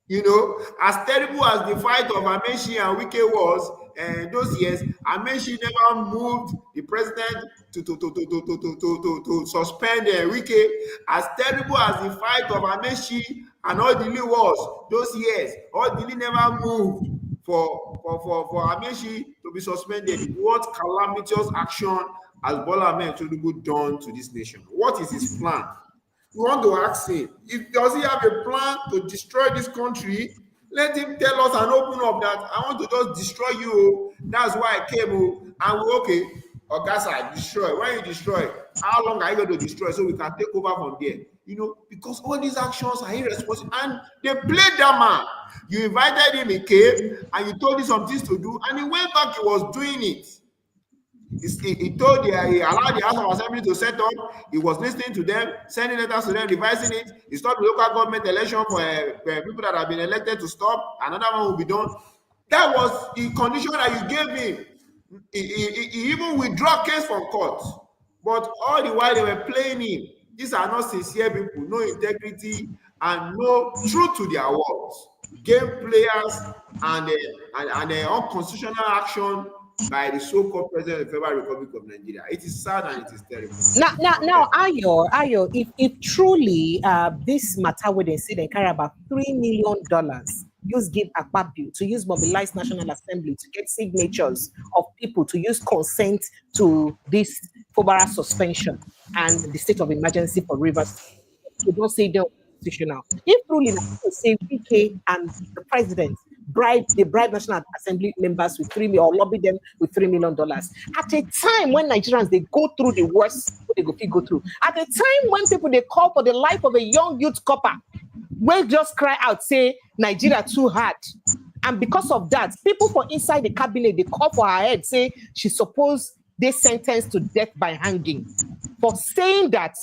You know, as terrible as the fight of Amaechi and Wike was those years, Amaechi never moved the president to suspend Wike. As terrible as the fight of Amaechi and Odili was those years, Odili never moved for Amaechi to be suspended. What calamitous action has Bola Tinubu done to this nation? What is his plan? We want to ask him, if does he have a plan to destroy this country? Let him tell us and open up that I want to just destroy you. That's why I came. And we okay, Ogasa, destroy. When you destroy, how long are you going to destroy so we can take over from there? You know, because all these actions are irresponsible, and they played that man. You invited him, he came, and you told him some things to do, and he went back, he was doing it. He allowed the House of Assembly to set up. He was listening to them, sending letters to them, revising it. He stopped the local government election for people that have been elected to stop. Another one will be done. That was the condition that you gave him. He even withdrew case from court. But all the while they were playing him. These are not sincere people, no integrity and no truth to their words. Game players and unconstitutional action by the so-called President of the Federal Republic of Nigeria. It is sad and it is terrible. Now, Ayo, if truly this matter where they say they carry about $3 million, use give Akpabio to use mobilize National Assembly to get signatures of people to use consent to this Fubara suspension and the state of emergency for Rivers. You don't say they're constitutional. If truly say Wike and the president bribe National Assembly members with $3 million or lobby them with $3 million at a time when Nigerians they go through the worst they go through, at a time when people they call for the life of a young youth copper, will just cry out, say Nigeria too hard. And because of that, people from inside the cabinet they call for her head, say she's supposed they sentenced to death by hanging for saying that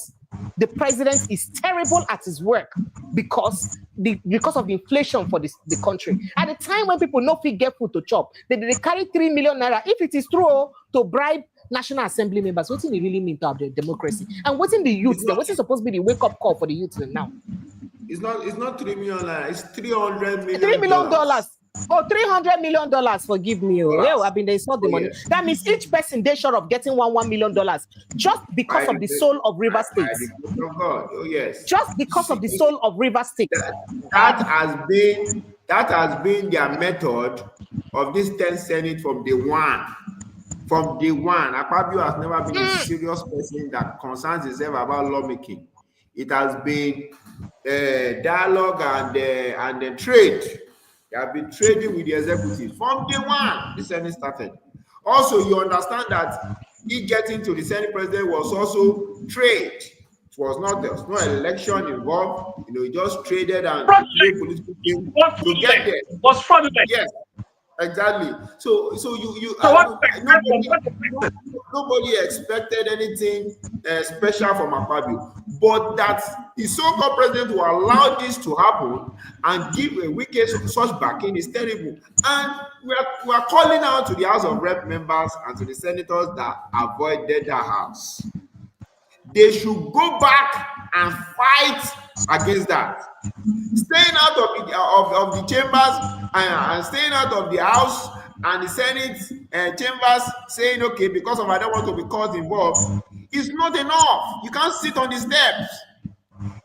the president is terrible at his work because of inflation for the country. At the time when people no fit get food to chop, they carry 3 million naira. If it is true to bribe National Assembly members, what do they really mean to have the democracy? And what's in the youth? What's supposed to be the wake-up call for the youth now? It's not 3 million naira, it's $300 million. $3 million. Oh, $300 million, forgive me. Oh, I mean, it's not the money. That means each person they short of getting $1 million just because of the soul of River State. Oh, yes. Just because of the soul of River State. That has been their method of this 10th Senate from day one. From day one, Akpabio has never been a serious person that concerns himself about lawmaking. It has been dialogue and trade. They have been trading with the executive from day one. The Senate started. Also, you understand that he getting to the Senate president was also trade. It was not, there was no election involved. You know, he just traded and played political game to get there. Was fraudulent. Yes, exactly. So nobody expected anything special from Akpabio, but that the so-called president will allow this to happen and give a Wike such backing is terrible. And we are calling out to the House of Rep members and to the senators that avoided that house. They should go back and fight against that. Staying out of the chambers and staying out of the House and the Senate chambers saying, okay, because of I don't want to be caught involved, is not enough. You can't sit on the steps.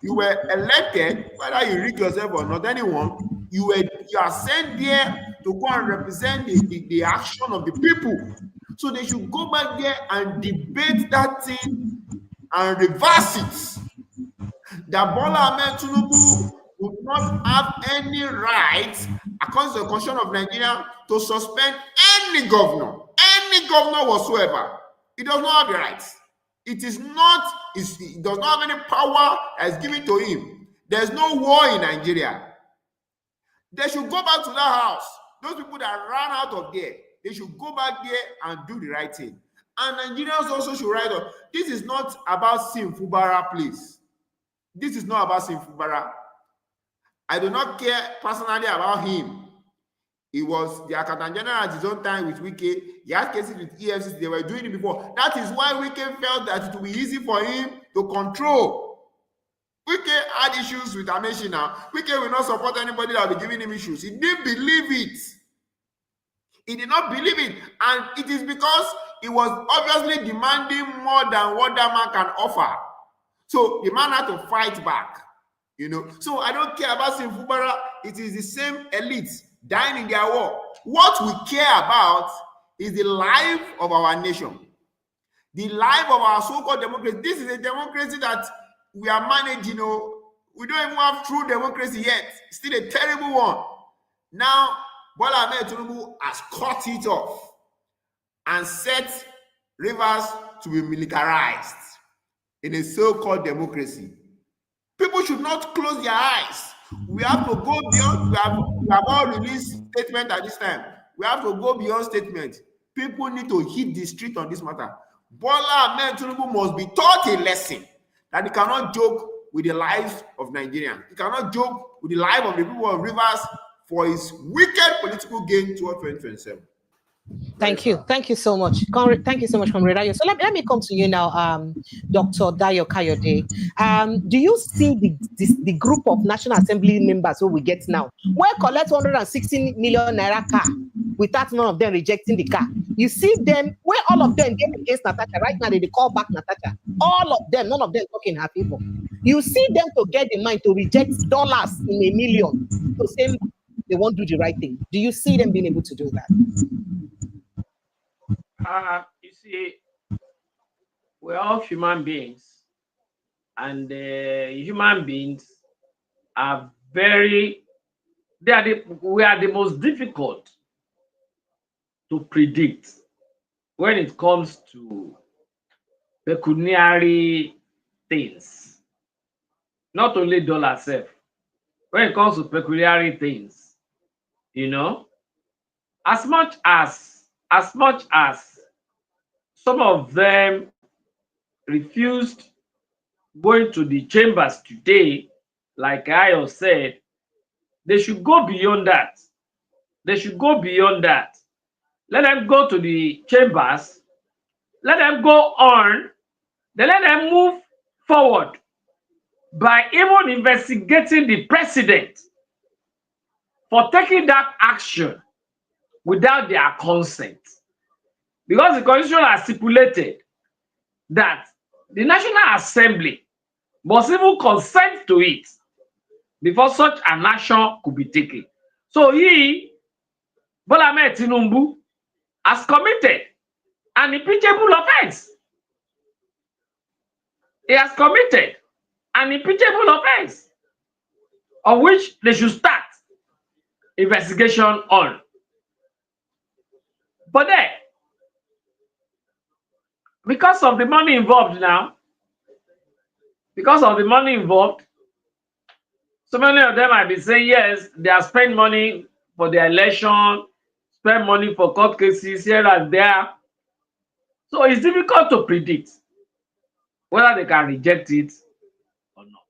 You were elected, whether you rig yourself or not, anyone, you are sent there to go and represent the action of the people. So they should go back there and debate that thing and reverse it. That Bola Tinubu would not have any right, according to the Constitution of Nigeria, to suspend any governor whatsoever. He does not have the right. It does not have any power as given to him. There's no war in Nigeria. They should go back to that house. Those people that ran out of there, they should go back there and do the right thing. And Nigerians also should write up. This is not about Fubara, please. This is not about Fubara. I do not care personally about him. He was the accountant general at his own time with Wike. He had cases with EFCC. They were doing it before. That is why Wike felt that it would be easy for him to control. Wike had issues with Amaechi now. Wike will not support anybody that will be giving him issues. He didn't believe it. He did not believe it. And it is because he was obviously demanding more than what that man can offer. So the man had to fight back. You know, so I don't care about Fubara. It is the same elite dying in their war. What we care about is the life of our nation, the life of our so-called democracy. This is a democracy that we are managing. You know, we don't even have true democracy yet. It's still a terrible one. Now, Bola Tinubu has cut it off and set rivers to be militarized in a so-called democracy. People should not close their eyes. We have to go beyond. We have all released statement at this time. We have to go beyond statement. People need to hit the street on this matter. Bola Tinubu must be taught a lesson that he cannot joke with the lives of Nigerians. He cannot joke with the life of the people of Rivers for his wicked political gain toward 2027. Thank you so much. Thank you so much, Comrade Dayo. So let me come to you now, Dr. Dayo Kayode. Do you see the group of National Assembly members who we get now? Where collect 116 million naira car without none of them rejecting the car? You see them, where all of them get against Natasha. Right now, they call back Natasha. All of them, none of them talking her people. You see them to get the mind to reject dollars in a million to say they won't do the right thing. Do you see them being able to do that? You see, we're all human beings, and human beings are we are the most difficult to predict when it comes to pecuniary things. Not only dollar self, when it comes to pecuniary things, you know, as much as some of them refused going to the chambers today, like I said, they should go beyond that. They should go beyond that. Let them go to the chambers. Let them go on. Then let them move forward by even investigating the president for taking that action without their consent. Because the Constitution has stipulated that the National Assembly must even consent to it before such an action could be taken. So Bola Tinubu, has committed an impeachable offense. He has committed an impeachable offense on which they should start investigation on. But then, because of the money involved now, so many of them might be saying, yes, they have spent money for their election, spend money for court cases here and there. So it's difficult to predict whether they can reject it or not.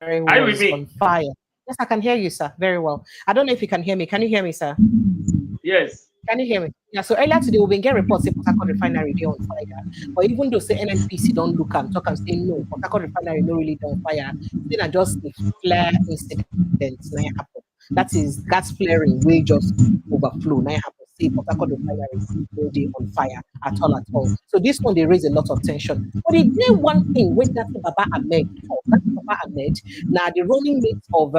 Very well. Are you with me? On fire. Yes, I can hear you, sir. Very well. I don't know if you can hear me. Can you hear me, sir? Yes. Can you hear me? Yeah, so earlier today, we've been getting reports that Port Harcourt Refinery is on fire. But even though say NNPC don't look and talk and say no, Port Harcourt Refinery no really on fire. Then I just a flare incident. That is gas flaring, we just overflow. Now happen. See Port Harcourt Refinery already on fire at all. So this one they raise a lot of tension. But it did one thing with that Baba Ahmed. Now the running mate of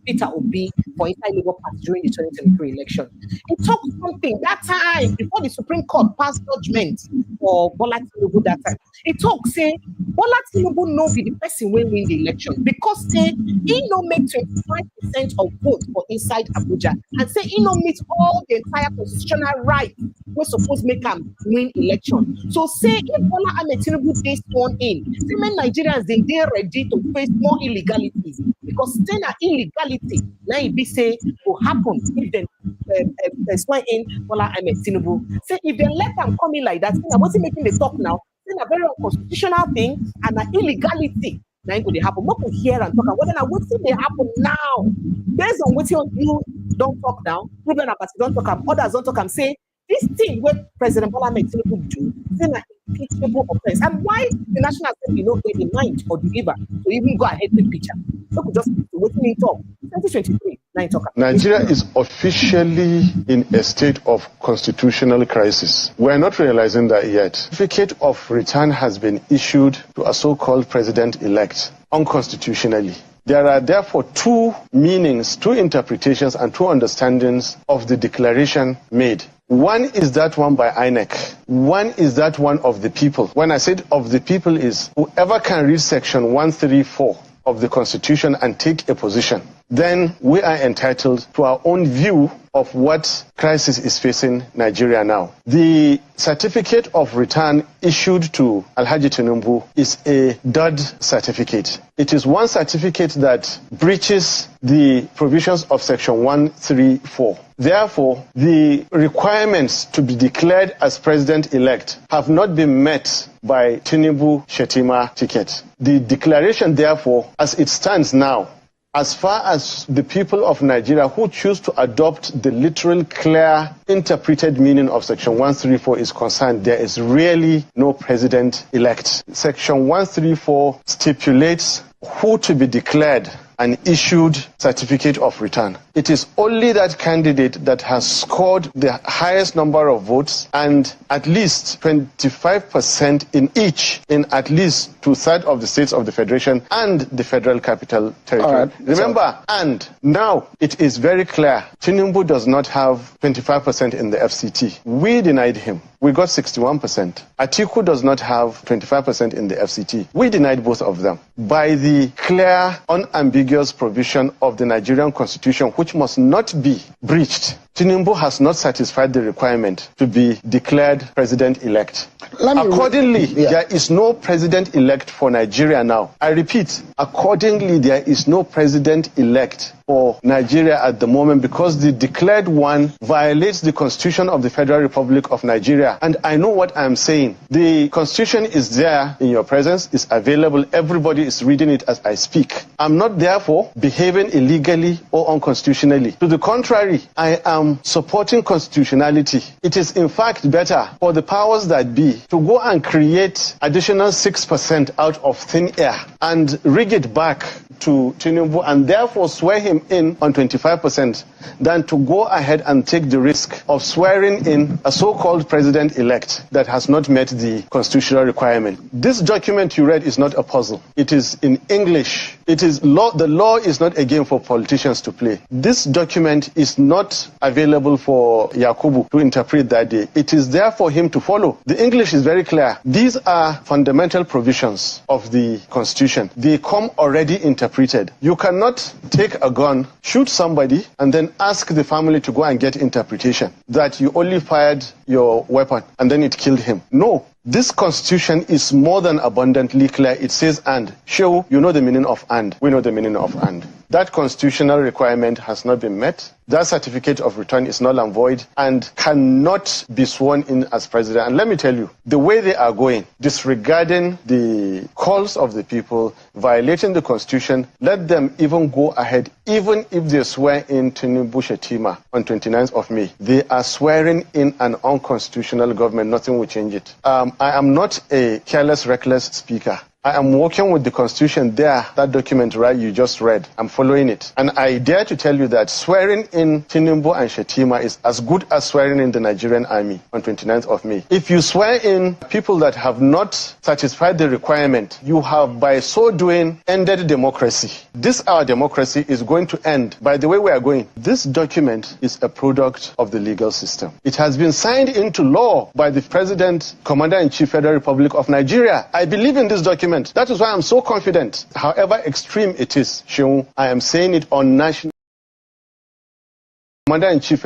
Peter Obi for inside Labour Party during the 2023 election. He talked something that time before the Supreme Court passed judgment for Bola Tinubu that time. He talked say Bola Tinubu no be the person will win the election because say he no make 25% of votes for inside Abuja and say he no meet all the entire constitutional right we're supposed to make him win election. So say if Bola Tinubu is sworn in, say many Nigerians they ready to face more illegalities because then illegality now it be be say will happen if they swear in Bola Tinubu. Say if they let them come in like that, what's making the talk now? It's a very unconstitutional thing and an illegality. Now it happen. What we hear and talk, whether now what's they happen now, based on what you don't talk now, Ruben and Pati don't talk, others don't talk, say this thing what President Bola Tinubu do is an impeachable offense. And why the National Assembly not get the mind or deliver to even go ahead with picture? Look, just waiting in talk. 2023, Nigeria is officially in a state of constitutional crisis. We're not realizing that yet. Certificate of return has been issued to a so-called president-elect unconstitutionally. There are therefore two meanings, two interpretations, and two understandings of the declaration made. One is that one by INEC. One is that one of the people. When I said of the people is whoever can read section 134 of the Constitution and take a position, then we are entitled to our own view of what crisis is facing Nigeria now. The certificate of return issued to Alhaji Tinubu is a dud certificate. It is one certificate that breaches the provisions of section 134. Therefore, the requirements to be declared as president-elect have not been met by Tinubu-Shetima ticket. The declaration, therefore, as it stands now, as far as the people of Nigeria who choose to adopt the literal, clear, interpreted meaning of Section 134 is concerned, there is really no president-elect. Section 134 stipulates who to be declared an issued certificate of return. It is only that candidate that has scored the highest number of votes and at least 25% in each in at least 2/3 of the states of the Federation and the Federal Capital Territory. Right. Remember, and now it is very clear, Tinubu does not have 25% in the FCT. We denied him. We got 61%. Atiku does not have 25% in the FCT. We denied both of them. By the clear, unambiguous provision of the Nigerian Constitution, which must not be breached, Tinubu has not satisfied the requirement to be declared president-elect. Accordingly, there is no president-elect for Nigeria now. I repeat, accordingly, there is no president-elect for Nigeria at the moment because the declared one violates the Constitution of the Federal Republic of Nigeria. And I know what I'm saying. The Constitution is there in your presence, is available. Everybody is reading it as I speak. I'm not therefore behaving illegally or unconstitutionally. To the contrary, I am supporting constitutionality. It is in fact better for the powers that be to go and create additional 6% out of thin air and rig it back to Tinubu and therefore swear him in on 25% than to go ahead and take the risk of swearing in a so-called president-elect that has not met the constitutional requirement. This document you read is not a puzzle. It is in English. It is law. The law is not a game for politicians to play. This document is not available for Yakubu to interpret that day. It is there for him to follow. The English is very clear. These are fundamental provisions of the Constitution. They come already interpreted. You cannot take a gun, shoot somebody, and then ask the family to go and get interpretation that you only fired your weapon and then it killed him. No. This Constitution is more than abundantly clear. It says and. Show, you know the meaning of and. We know the meaning of and. That constitutional requirement has not been met. That certificate of return is null and void and cannot be sworn in as president. And let me tell you, the way they are going, disregarding the calls of the people, violating the Constitution, let them even go ahead, even if they swear in Tinubu Shetima on 29th of May. They are swearing in an unconstitutional government. Nothing will change it. I am not a careless, reckless speaker. I am working with the Constitution there, that document, right, you just read. I'm following it. And I dare to tell you that swearing in Tinubu and Shetima is as good as swearing in the Nigerian army on 29th of May. If you swear in people that have not satisfied the requirement, you have by so doing ended democracy. This, our democracy, is going to end by the way we are going. This document is a product of the legal system. It has been signed into law by the President, Commander-in-Chief, Federal Republic of Nigeria. I believe in this document. That is why I'm so confident. However extreme it is, Sheung, I am saying it on national Commander-in-Chief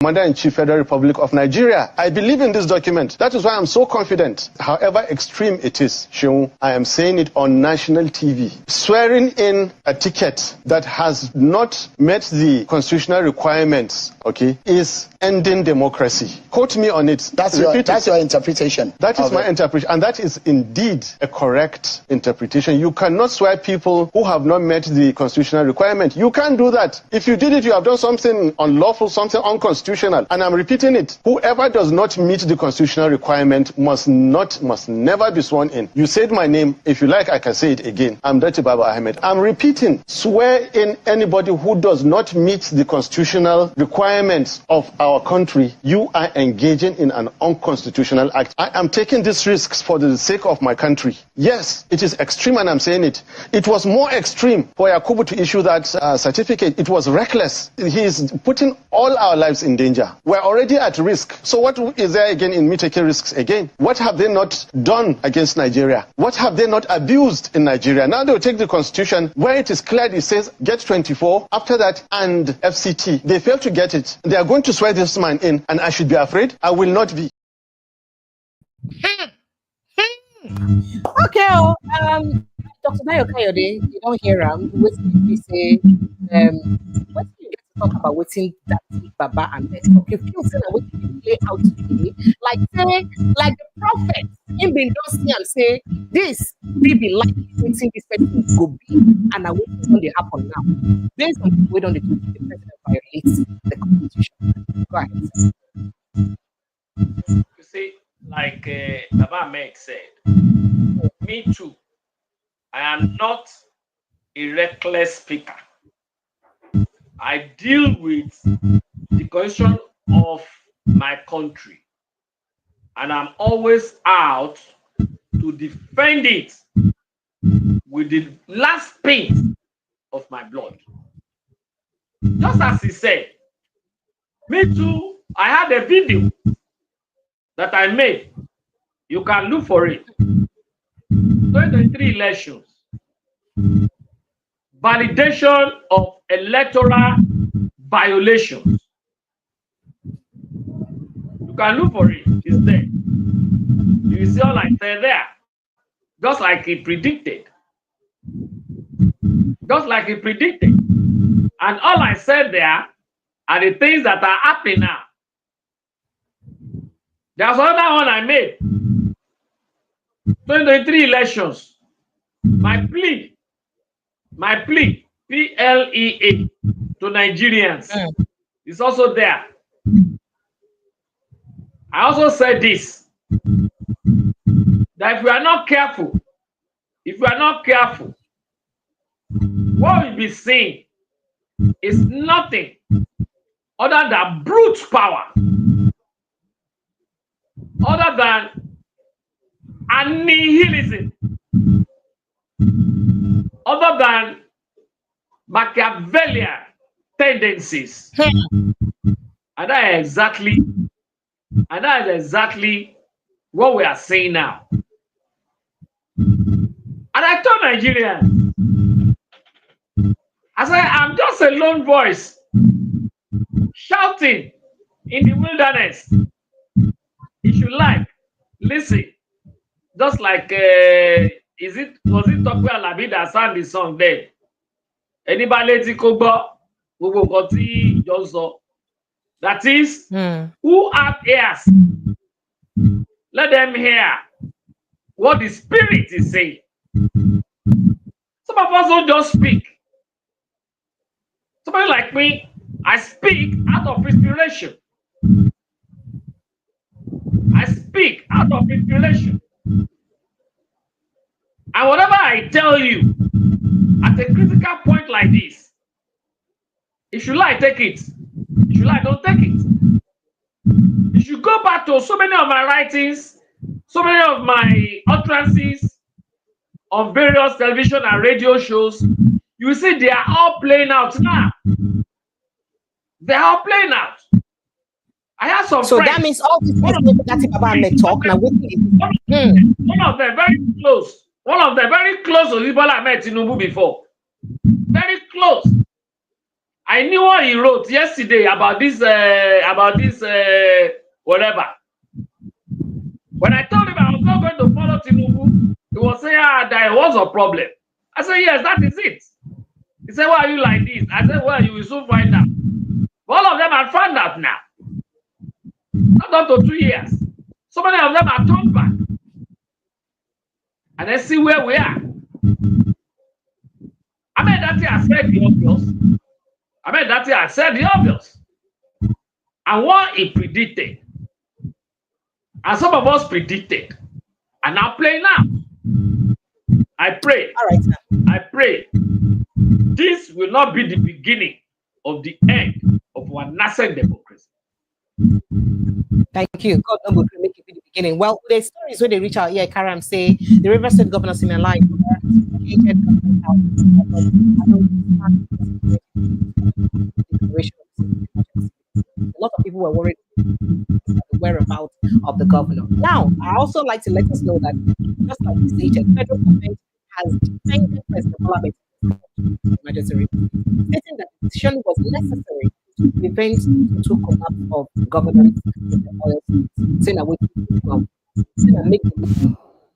Commander-in-Chief Federal Republic of Nigeria. I believe in this document. That is why I'm so confident. However extreme it is, Sheung, I am saying it on national TV. Swearing in a ticket that has not met the constitutional requirements, okay, is ending democracy. Quote me on it. That's your interpretation. That is my interpretation, and that is indeed a correct interpretation. You cannot swear people who have not met the constitutional requirement. You can't do that. If you did it, you have done something unlawful, something unconstitutional. And I'm repeating it. Whoever does not meet the constitutional requirement must never be sworn in. You said my name. If you like, I can say it again. I'm Dr. Baba Ahmed. I'm repeating. Swear in anybody who does not meet the constitutional requirements of our country. You are engaging in an unconstitutional act. I am taking these risks for the sake of my country. Yes, it is extreme, and I'm saying it. It was more extreme for Yakubu to issue that certificate. It was reckless. He is putting all our lives in danger. We're already at risk. So what is there again in me taking risks again? What have they not done against Nigeria? What have they not abused in Nigeria? Now they'll take the constitution where it is clear, it says get 24, after that and FCT. They fail to get it. They are going to swear this man in, and I should be afraid? I will not be. Okay, Dr. Bayo Kayode, you don't hear him. What we say? What you get to talk about? What's in that Baba and talk? If you say what you play out today, like the prophet, him been don't see and say this we be like waiting this person go be, and I wait when they happen now. Based on the way on the president violates the constitution. Go ahead. You see, like Baba Ahmed said, me too. I am not a reckless speaker. I deal with the constitution of my country, and I'm always out to defend it with the last pint of my blood. Just as he said, me too, I had a video that I made. You can look for it. 2023 elections. Validation of electoral violations. You can look for it. It's there. You see all I said there. Just like he predicted. Just like he predicted. And all I said there are the things that are happening now. There's another one I made. 2023 elections. My plea, PLEA, to Nigerians is also there. I also said this, that if we are not careful, what we'll be seeing is nothing other than brute power, other than annihilism, other than Machiavellian tendencies. And that is exactly what we are saying now. And I told Nigerians, I said, I'm just a lone voice shouting in the wilderness. If you like, listen. Just like, was it Tokwe Alabi that sang the song there? Anybody let it go back? That is, who have ears, let them hear what the Spirit is saying. Some of us don't just speak. Somebody like me, I speak out of inspiration. I speak out of inspiration. And whatever I tell you at a critical point like this, if you like, take it. If you like, don't take it. If you go back to so many of my writings, so many of my utterances on various television and radio shows, you will see they are all playing out now. They are all playing out. I have some so friends. That means all these people that about me talk now. One of them very close. One of them very close to Bola Tinubu before. Very close. I I knew what he wrote yesterday about this whatever. When I told him I was not going to follow Tinubu, he was saying, there was a problem. I said, yes, that is it. He said, why are you like this? I said, well, you will soon find out. All of them have found out now. Not up to 2 years. So many of them have turned back. And let's see where we are. I mean, that I said the obvious. And what he predicted, and some of us predicted, are now playing out. I pray. All right, sir. I pray this will not be the beginning of the end of our nascent democracy. Thank you. God will make it be the beginning. Well, the stories when they reach out here, Karam say the River State Governor Siminalayi a lot of people were worried about the whereabouts of the governor. Now, I also like to let us know that, just like you stated, federal government has defended President Bola Tinubu emergency, stating that the decision was necessary to prevent the total collapse of governance in the oil fields, saying that make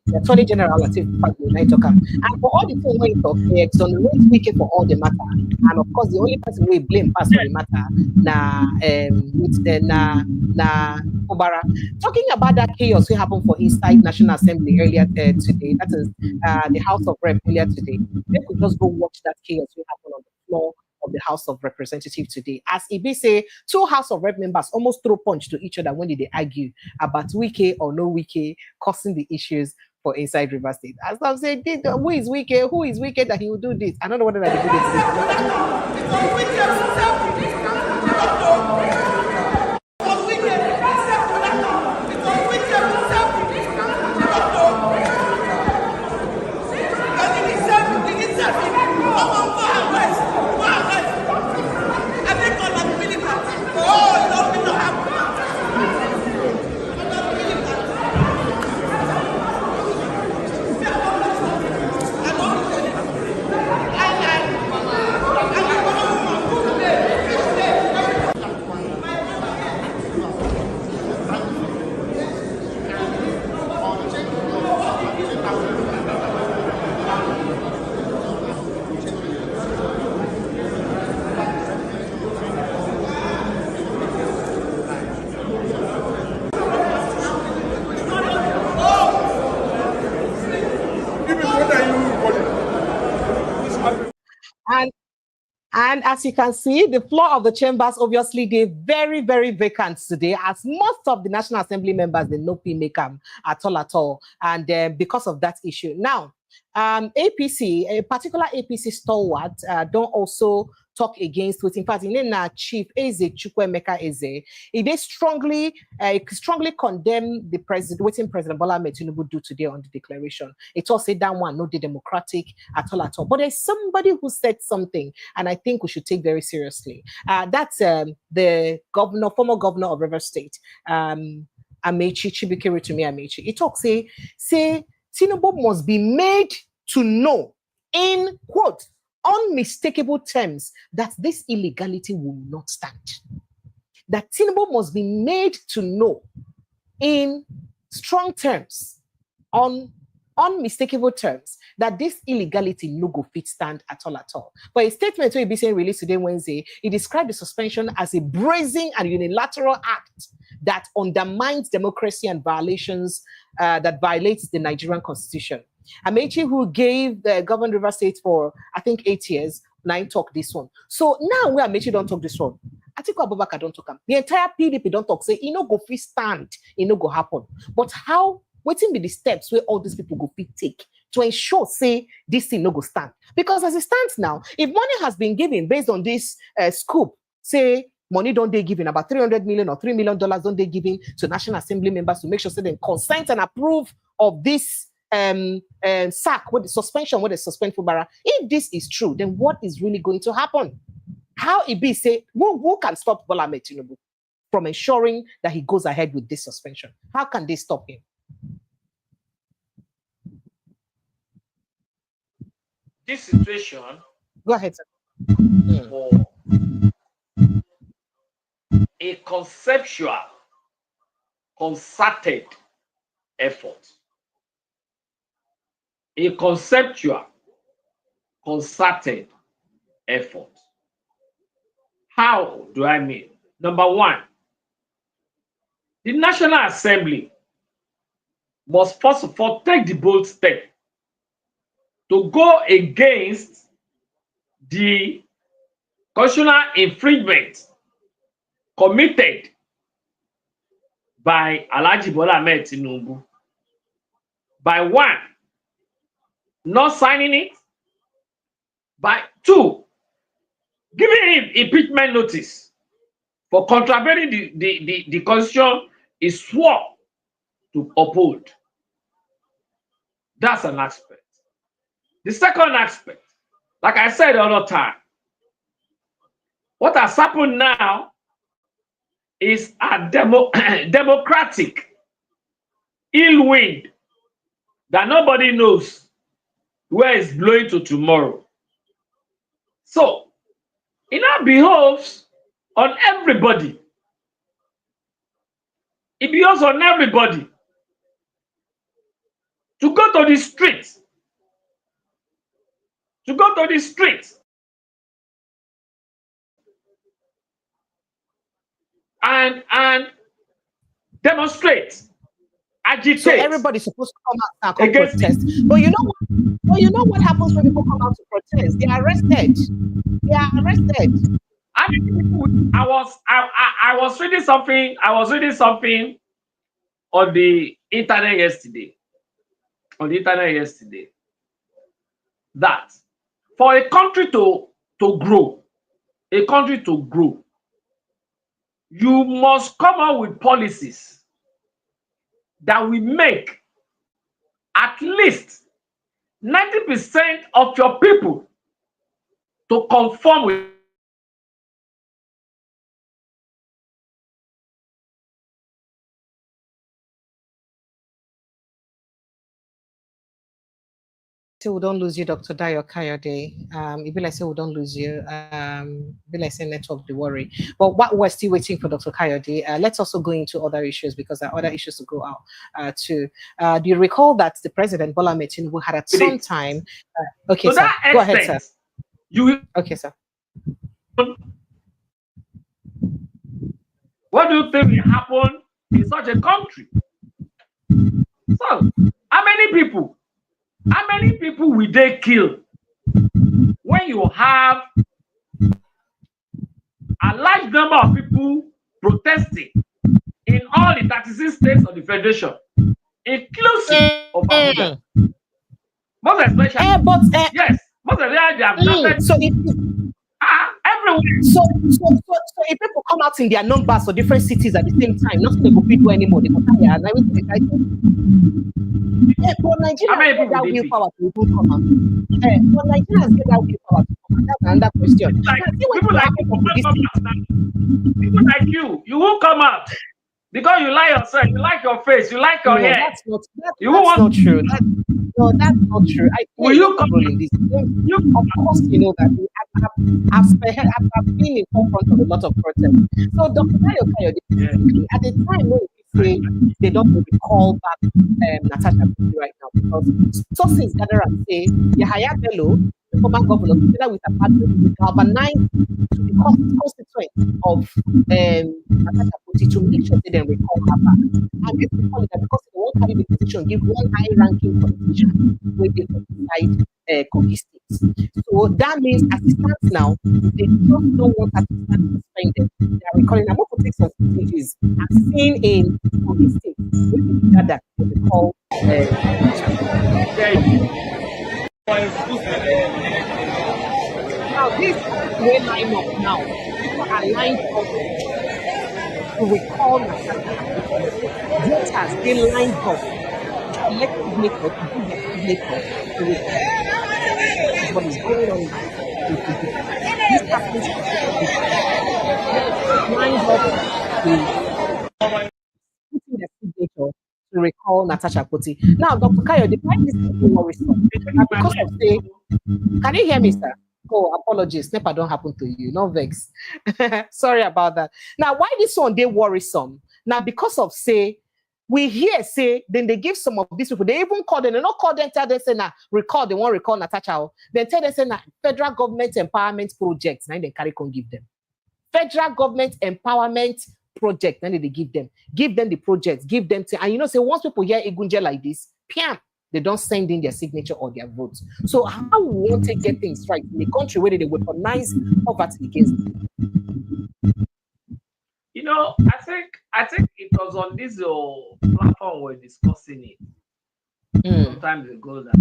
the Attorney General Latif and for all the things when you talk, they exonerate Wike for all the matter, and of course the only person we blame pass for the matter na Fubara. Talking about that chaos we happened for inside National Assembly earlier today, that is the House of Rep earlier today. They could just go watch that chaos we happened on the floor of the House of Representatives today. As Ibi say, 2 House of Rep members almost throw punch to each other when they argue about Wike or no Wike, causing the issues for inside River State. As I'm saying, who is Wike? Who is Wike that he will do this? I don't know whether they do And as you can see, the floor of the chambers obviously they're very, very vacant today, as most of the National Assembly members they no make them at all. And because of that issue. Now, APC, a particular APC stalwart, don't also talk against with in fact in Chief Eze Chukwemeka Eze. They strongly condemn the president, waiting President Bola Tinubu do today on the declaration. It all said that one, not the democratic at all. But there's somebody who said something, and I think we should take very seriously. That's the governor, former governor of River State, Amechi Chibike to me Amechi. He talks say Tinubu must be made to know in quote unmistakable terms that this illegality will not stand. That Tinubu must be made to know in strong terms, on unmistakable terms, that this illegality no go fit stand at all. But a statement will be saying released today Wednesday, he described the suspension as a brazen and unilateral act that undermines democracy and violations that violates the Nigerian constitution. Amechi, who gave the governor River State for, I think, 8 years, now talk this one. So now where Amechi don't talk this one, Atiku Abubakar don't talk. The entire PDP don't talk, say, it no go fit stand, it no go happen. But how, waiting be the steps where all these people go fit take to ensure, say, this thing no go stand? Because as it stands now, if money has been given based on this scoop, say, money don't they giving about $300 million or $3 million don't they giving to National Assembly members to make sure so they consent and approve of this sack with the suspension, with the suspend Fubara. If this is true, then what is really going to happen? How it be say who can stop Bola Tinubu from ensuring that he goes ahead with this suspension? How can they stop him? This situation, go ahead, sir. For a conceptual, concerted effort. A conceptual, concerted effort. How do I mean? Number one, the National Assembly must first of all take the bold step to go against the constitutional infringement committed by Alhaji Bola Tinubu. By one, not signing it. By two, giving him impeachment notice for contravening the constitution he swore to uphold. That's an aspect. The second aspect, like I said all the time, what has happened now is a democratic ill wind that nobody knows where it's blowing to tomorrow. So, it now behoves on everybody. It behoves on everybody to go to the streets. To go to the streets and demonstrate, agitate. So everybody's supposed to come out and protest. But you know what happens when people come out to protest? They are arrested. They are arrested. I was reading something. I was reading something on the internet yesterday. That for a country to grow, you must come out with policies that will make at least 90% of your people to conform with So we don't lose you, Dr. Dayo Kayode. It be like say we don't lose you. Be like say network the worry. But what we're still waiting for Dr. Kayode. Let's also go into other issues because there are other issues to go out too. Do you recall that the President Bola Tinubu had at some time? Okay, to sir. that extent, Go ahead, sir. Okay, sir. What do you think will happen in such a country? So, how many people will they kill when you have a large number of people protesting in all the 36 states of the Federation, inclusive of Abuja? Most especially, yes, most especially they have started. So if everywhere. So if people come out in their numbers for different cities at the same time, nothing they go do anymore. They go tire. And I will say, but Nigeria has that willpower to even come out. But Nigeria has that willpower to come out. That's another question. People like you won't come out because you like yourself, you like your face, you like your hair. That's not true. That's not true. Will you come in this? Of course, you know that I've been in front of a lot of protests. So, Dr. Dayo, at the time when we say they don't recall back Natasha right now because sources gather and say Yahaya Bello, the former governor, together with Akpabio, galvanized to the constituents of Natasha to make sure they then recall her back. And if we call it that because they won't carry the position, give one high-ranking politician where they decide Kogi states. So that means as it stands now, they just don't want her to stand suspended. They are recalling. I'm going to take some footages I've seen in Kogi state where they gather what they call now this way line up now. People are lined up to recall voters, they lined up elected makeup, to recall. What is going on? This happens lined up putting the signature to recall Natasha Koti. Now, Dr. Kayo, the point is worrisome because of can you hear me, sir? Oh, apologies. NEPA don't happen to you. No vex. Sorry about that. Now, why this one they worrisome? Now, because of say, we hear say, then they give some of these people, they even call them, they not call them, tell them, say, nah, record, they won't record Natasha. Then tell them, say, nah, federal government empowerment projects, now they carry can give them. Federal government empowerment project, then they give them the projects, give them, and you know, say, once people hear Igunje like this, piam, they don't send in their signature or their votes. So how we want to get things right in a country where they weaponize poverty against them? You know, I think it was on this platform we're discussing it sometimes ago that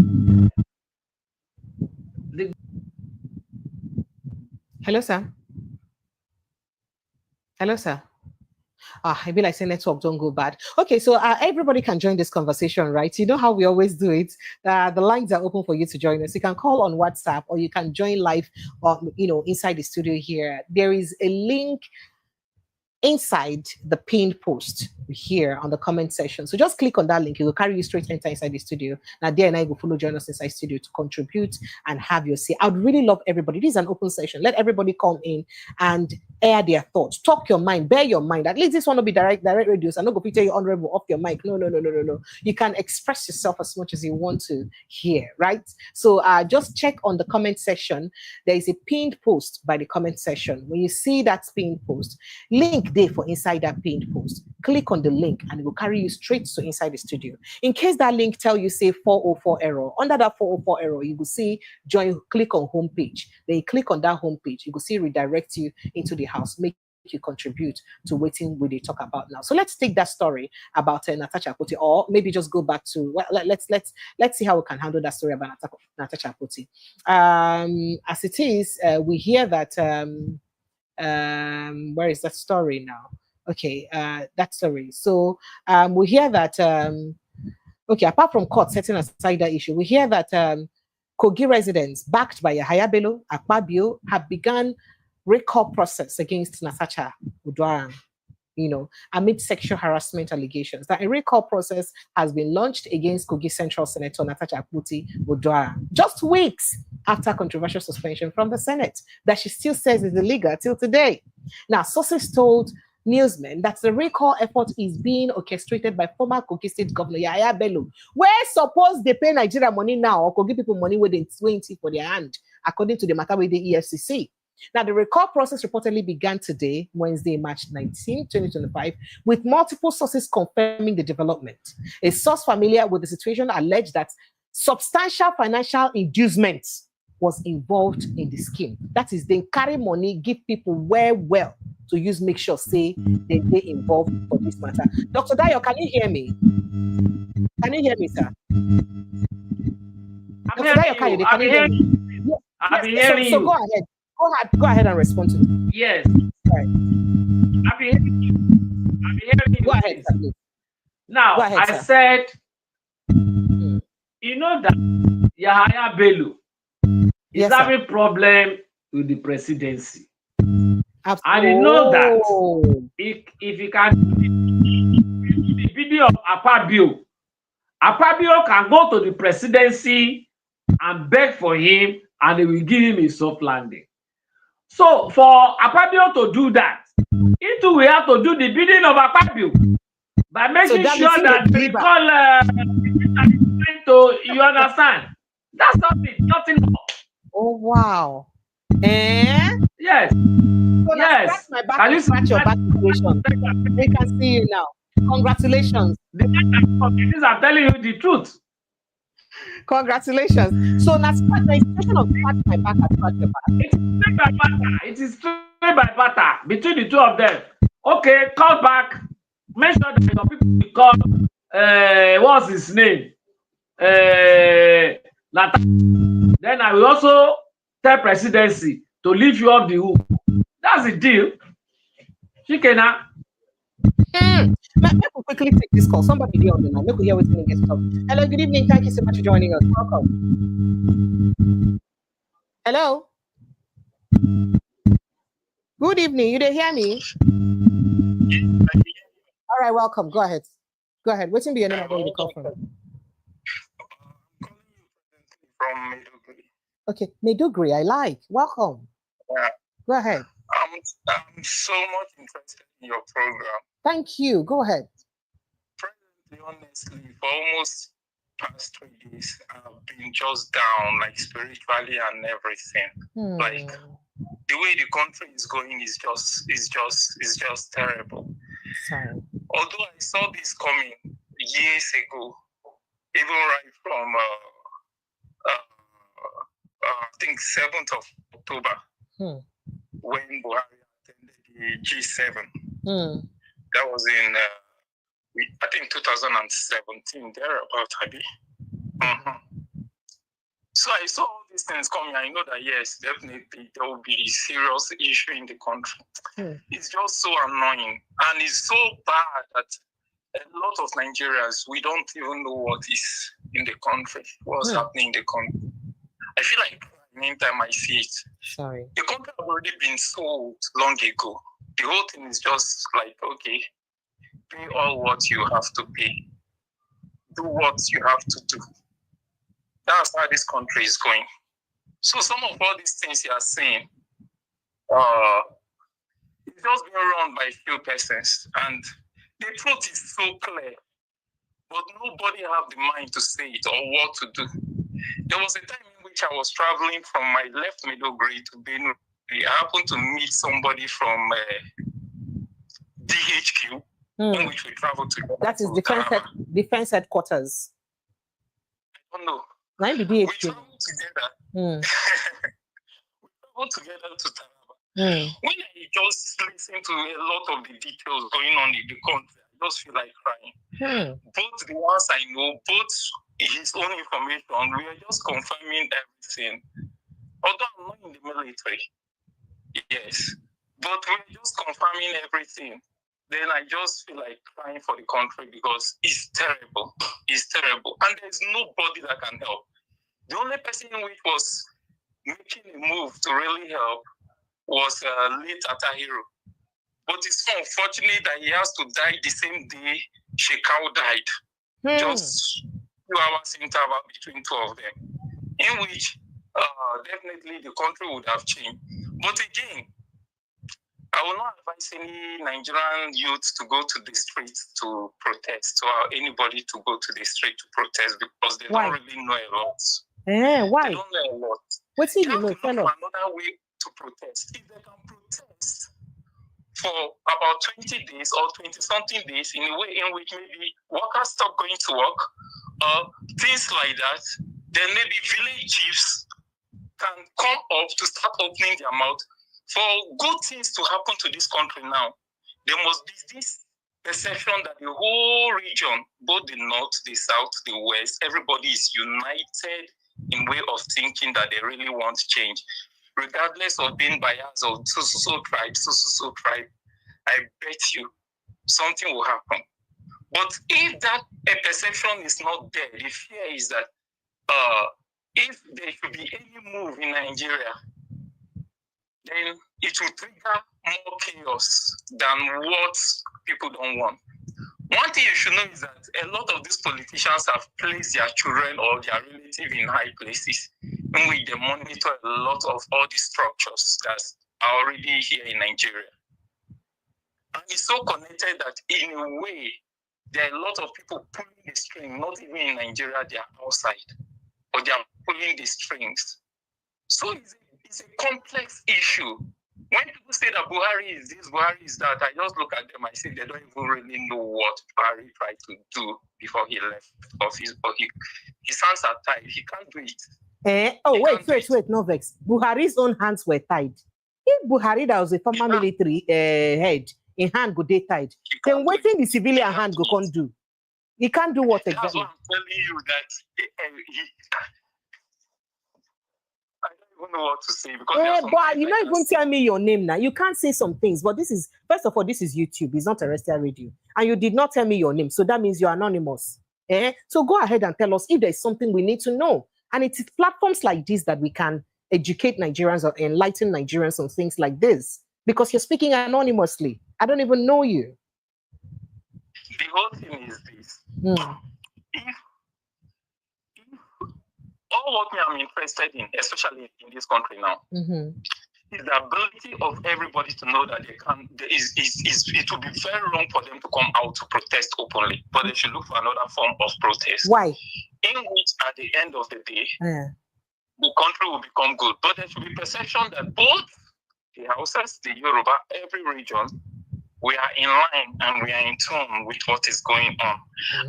Hello, sir. Hello, sir. I be like saying network don't go bad. Okay, so everybody can join this conversation, right? You know how we always do it. The lines are open for you to join us. You can call on WhatsApp or you can join live, inside the studio here. There is a link inside the pinned post here on the comment section. So just click on that link. It will carry you straight inside the studio. Now there and I will follow join us inside studio to contribute and have your say. I would really love everybody. This is an open session. Let everybody come in and air their thoughts. Talk your mind, bear your mind. At least this one will be direct radios. I'm not going to tell you honorable off your mic. No. You can express yourself as much as you want to here, right? So just check on the comment section. There is a pinned post by the comment section. When you see that pinned post, link there for inside that pinned post. Click on the link and it will carry you straight to inside the studio. In case that link tell you say 404 error, under that 404 error, you will see join, click on homepage. Then you click on that homepage, you will see redirect you into the house, make you contribute to waiting what they talk about now. So let's take that story about Natasha Akpoti, or maybe just go back to let's see how we can handle that story about Natasha Akpoti. As it is, we hear that where is that story now? Okay, that story. So we hear that apart from court setting aside that issue, we hear that Kogi residents backed by Yahaya Bello Akpabio have begun recall process against Natasha Uduaghan, amid sexual harassment allegations. That a recall process has been launched against Kogi Central Senator Natasha Uduaghan just weeks after controversial suspension from the Senate that she still says is illegal till today. Now, sources told newsmen that the recall effort is being orchestrated by former Kogi State Governor Yahaya Bello. Where suppose they pay Nigeria money now or Kogi people money where they waiting for their hand, according to the matter with the EFCC. Now, the recall process reportedly began today, Wednesday, March 19, 2025, with multiple sources confirming the development. A source familiar with the situation alleged that substantial financial inducement was involved in the scheme. That is, they carry money, give people well to use, make sure, say, they involved for this matter. Dr. Dayo, can you hear me? Can you hear me, sir? Dr. Dayo, can you hear me? I've been hearing you. So go ahead. Go ahead and respond to me. Yes. Right. I've been hearing you. Go ahead, sir. Now, go ahead, I sir. said, you know that Yahaya Bello is having problem with the presidency. Absolutely. And you know that if you can the video of Akpabio can go to the presidency and beg for him and they will give him a soft landing. So for Akpabio to do that, it will have to do the bidding of Akpabio by making sure that they call you understand? That's nothing more. Oh wow. Yes. So yes. My back can you scratch your back situation? We can see you now. Congratulations. These are telling you the truth. Congratulations. So that's the expression of scratch my back and scratch your back. It is straight by butter between the two of them. Okay, call back. Make sure that your people will call what's his name? Then I will also tell presidency to leave you off the hook. That's the deal. Shikena. Let me quickly take this call. Somebody there on the line. Let me hear what's going to get started. Hello, good evening. Thank you so much for joining us. Welcome. Hello. Good evening. You didn't hear me? All right, welcome. Go ahead. Go ahead. What's in the name of where you call from? Okay, Medugri, I like. Welcome. Yeah. Go ahead. I'm so much interested in your program. Thank you. Go ahead. Presently, honestly, for almost past 3 days, I've been just down, like spiritually and everything. Like the way the country is going is just terrible. Sorry. Although I saw this coming years ago, even right from I think 7th of October, when Buhari attended the G7. That was in I think 2017, thereabout, maybe. So I saw all these things coming. I know that yes, definitely there will be a serious issue in the country. It's just so annoying, and it's so bad that a lot of Nigerians, we don't even know what is in the country, what's happening in the country. I feel like anytime I see it. Sorry. The country has already been sold long ago. The whole thing is just like, okay, pay all what you have to pay. Do what you have to do. That's how this country is going. So some of all these things you are saying, it's just being run by few persons. And the truth is so clear. But nobody have the mind to say it or what to do. There was a time in which I was traveling from my left middle grade to Benue. I happened to meet somebody from DHQ, in which we traveled together. That is defense headquarters. I don't know. Why did we traveled together. We traveled together to Taraba. When I just listen to a lot of the details going on in the country, I just feel like crying. Both the ones I know, both his own information, we are just confirming everything. Although I'm not in the military, yes, but we're just confirming everything. Then I just feel like crying for the country because it's terrible. It's terrible. And there's nobody that can help. The only person which was making a move to really help was late Atahiro. But it's so unfortunate that he has to die the same day Shekau died. Just 2 hours interval between two of them. In which definitely the country would have changed. But again, I will not advise any Nigerian youth to go to the streets to protest, or anybody to go to the street to protest, because they don't really know a lot. Why? They don't know a lot. What's it you know? Tell us another way to protest. If they can protest for about 20 days or 20-something days in a way in which maybe workers stop going to work, or things like that, then maybe village chiefs can come up to start opening their mouth. For good things to happen to this country now, there must be this perception that the whole region, both the north, the south, the west, everybody is united in way of thinking that they really want change. Regardless of being biased or so tribe, so tribe, I bet you something will happen. But if that perception is not there, the fear is that if there should be any move in Nigeria, then it will trigger more chaos than what people don't want. One thing you should know is that a lot of these politicians have placed their children or their relatives in high places in which they monitor a lot of all these structures that are already here in Nigeria. And it's so connected that in a way, there are a lot of people pulling the string, not even in Nigeria, they are outside, or they are pulling the strings. So it's a complex issue. When people say that Buhari is this, Buhari is that, I just look at them, I say they don't even really know what Buhari tried to do before he left office, but his hands are tied. He can't do it. Wait, no vex. Buhari's own hands were tied. If Buhari, that was a former military head, in hand go they tied, then waiting the civilian hand go can't do. He can't do what exactly? That's what I'm telling you, that I don't even know what to say, because but you not even tell me your name now. You can't say some things, but this is, first of all, this is YouTube, it's not terrestrial radio, and you did not tell me your name, so that means you're anonymous. So go ahead and tell us if there's something we need to know. And it is platforms like this that we can educate Nigerians or enlighten Nigerians on things like this, because you're speaking anonymously. I don't even know you. The whole thing is this. all what I'm interested in, especially in this country now, is the ability of everybody to know that it would be very wrong for them to come out to protest openly, but they should look for another form of protest. Why? In which, at the end of the day, the country will become good. But there should be perception that both the Hausas, the Yoruba, every region, we are in line and we are in tune with what is going on.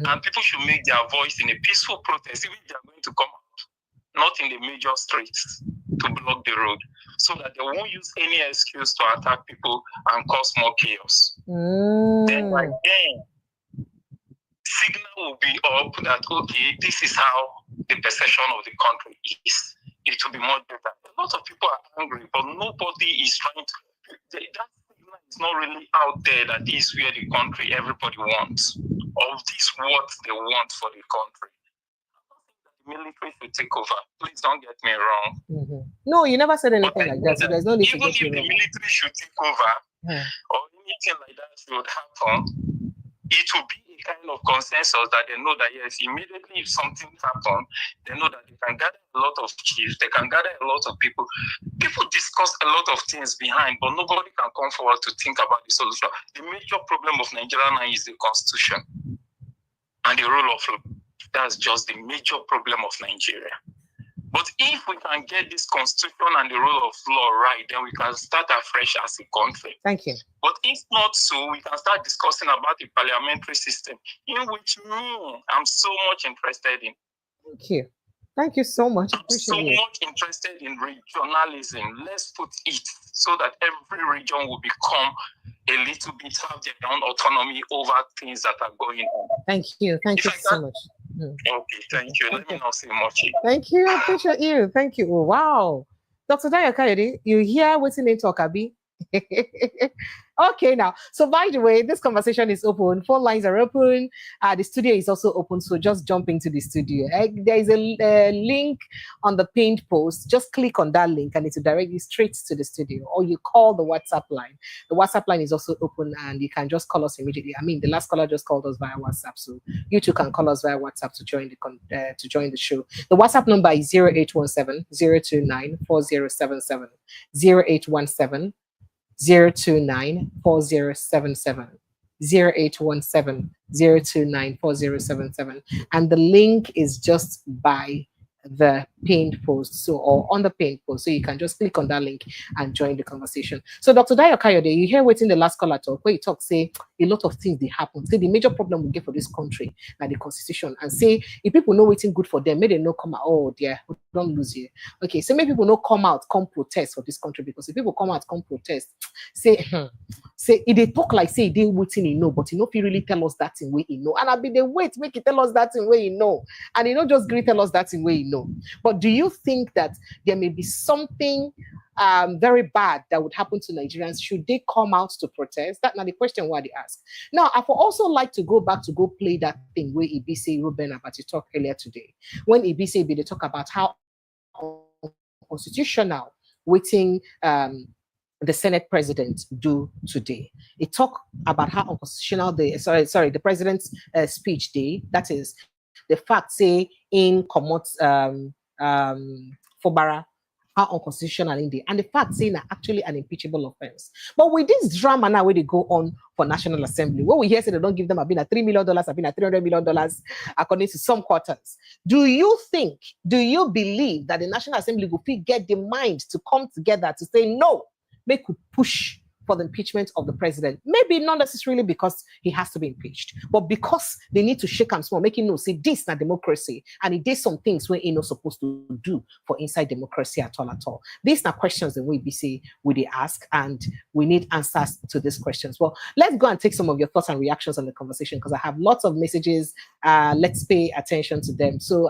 And people should make their voice in a peaceful protest, even if they are going to come out, not in the major streets to block the road, so that they won't use any excuse to attack people and cause more chaos. Then again, signal will be up that, okay, this is how the perception of the country is. It will be more better. A lot of people are angry, but nobody is trying to. That signal is not really out there that this is where the country everybody wants, or this what they want for the country. The military should take over. Please don't get me wrong. No, you never said anything like that. So there's no need to even get if you the wrong. military should take over, or anything like that should happen, it will be a kind of consensus that they know that yes, immediately if something happens, they know that they can gather a lot of chiefs, they can gather a lot of people. People discuss a lot of things behind, but nobody can come forward to think about the solution. The major problem of Nigeria now is the constitution and the rule of law. That's just the major problem of Nigeria. But if we can get this constitution and the rule of law right, then we can start afresh as a country. Thank you. But if not so, we can start discussing about the parliamentary system, in which I'm so much interested in. Thank you. Thank you so much. I'm so much interested in regionalism. Let's put it so that every region will become a little bit, have their own autonomy over things that are going on. Thank you. Thank you so much. Okay, thank you. Let me not say much. Thank you. I appreciate you. Thank you. Oh, wow. Dr. Dayo Kayode, you hear what's in it, Abi? Okay, now. So, by the way, this conversation is open. Phone lines are open. The studio is also open. So, just jump into the studio. There is a link on the pinned post. Just click on that link and it will direct you straight to the studio. Or you call the WhatsApp line. The WhatsApp line is also open and you can just call us immediately. I mean, the last caller just called us via WhatsApp. So, you too can call us via WhatsApp to join the show. The WhatsApp number is 0817 029 4077. 0817 029 4077. 0817 029 4077. And the link is just by the pinned post, so or on the pinned post, so you can just click on that link and join the conversation. So Dr. Dayo Kayode, you hear waiting the last caller talk where you talk, say a lot of things they happen. Say the major problem we get for this country, like the constitution, and say if people know waiting good for them, maybe they no come out. Oh dear, don't lose here. Okay, so maybe people no come out, come protest for this country, because if people come out, come protest, say if they talk like say they waiting you know, but you know if you really tell us that in way you know, and I'll be the wait make you tell us that in way you know, and you know just agree tell us that in way you know. But do you think that there may be something very bad that would happen to Nigerians should they come out to protest? That's not the question why they ask. Now, I would also like to go back to go play that thing where Ibise Ruben about to talk earlier today. When Ibise they talk about how constitutional waiting the Senate President do today. It talk about how unconstitutional the president's speech day, that is the fact say in Fubara, how unconstitutional in there, and the fact saying are actually an impeachable offense. But with this drama now where they go on for National Assembly, what we hear say they don't give them $3 million, $300 million, according to some quarters. Do you believe that the National Assembly will get the mind to come together to say no, make we push for the impeachment of the president? Maybe not necessarily because he has to be impeached, but because they need to shake him small, make him know, say this not democracy, and he did some things where he not supposed to do for inside democracy at all. These are questions that we ask, and we need answers to these questions. Well, let's go and take some of your thoughts and reactions on the conversation, because I have lots of messages. Let's pay attention to them. So,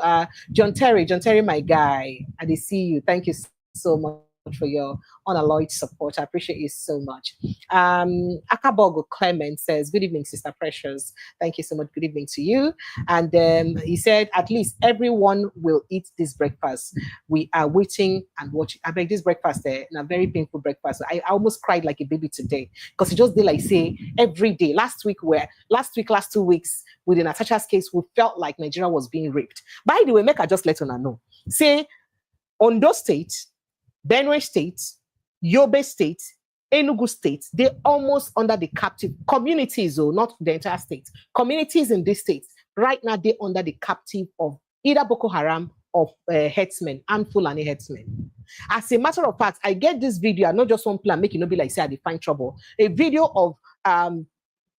John Terry, my guy, I see you. Thank you so much for your unalloyed support. I appreciate you so much. Akabogo Clement says, good evening, Sister Precious. Thank you so much. Good evening to you. And he said, at least everyone will eat this breakfast. We are waiting and watching. I beg this breakfast there, a very painful breakfast. I almost cried like a baby today because it just did like say every day. Last 2 weeks, with the Natasha's case, we felt like Nigeria was being raped. By the way, make I just let you know. Say, Ondo State, Benue State, Yobe State, Enugu State, they're almost under the captive communities, or not the entire state. Communities in these states, right now, they're under the captive of either Boko Haram or headsmen and Fulani headsmen. As a matter of fact, I get this video, I not just one plan, make it not be like say I define trouble. A video of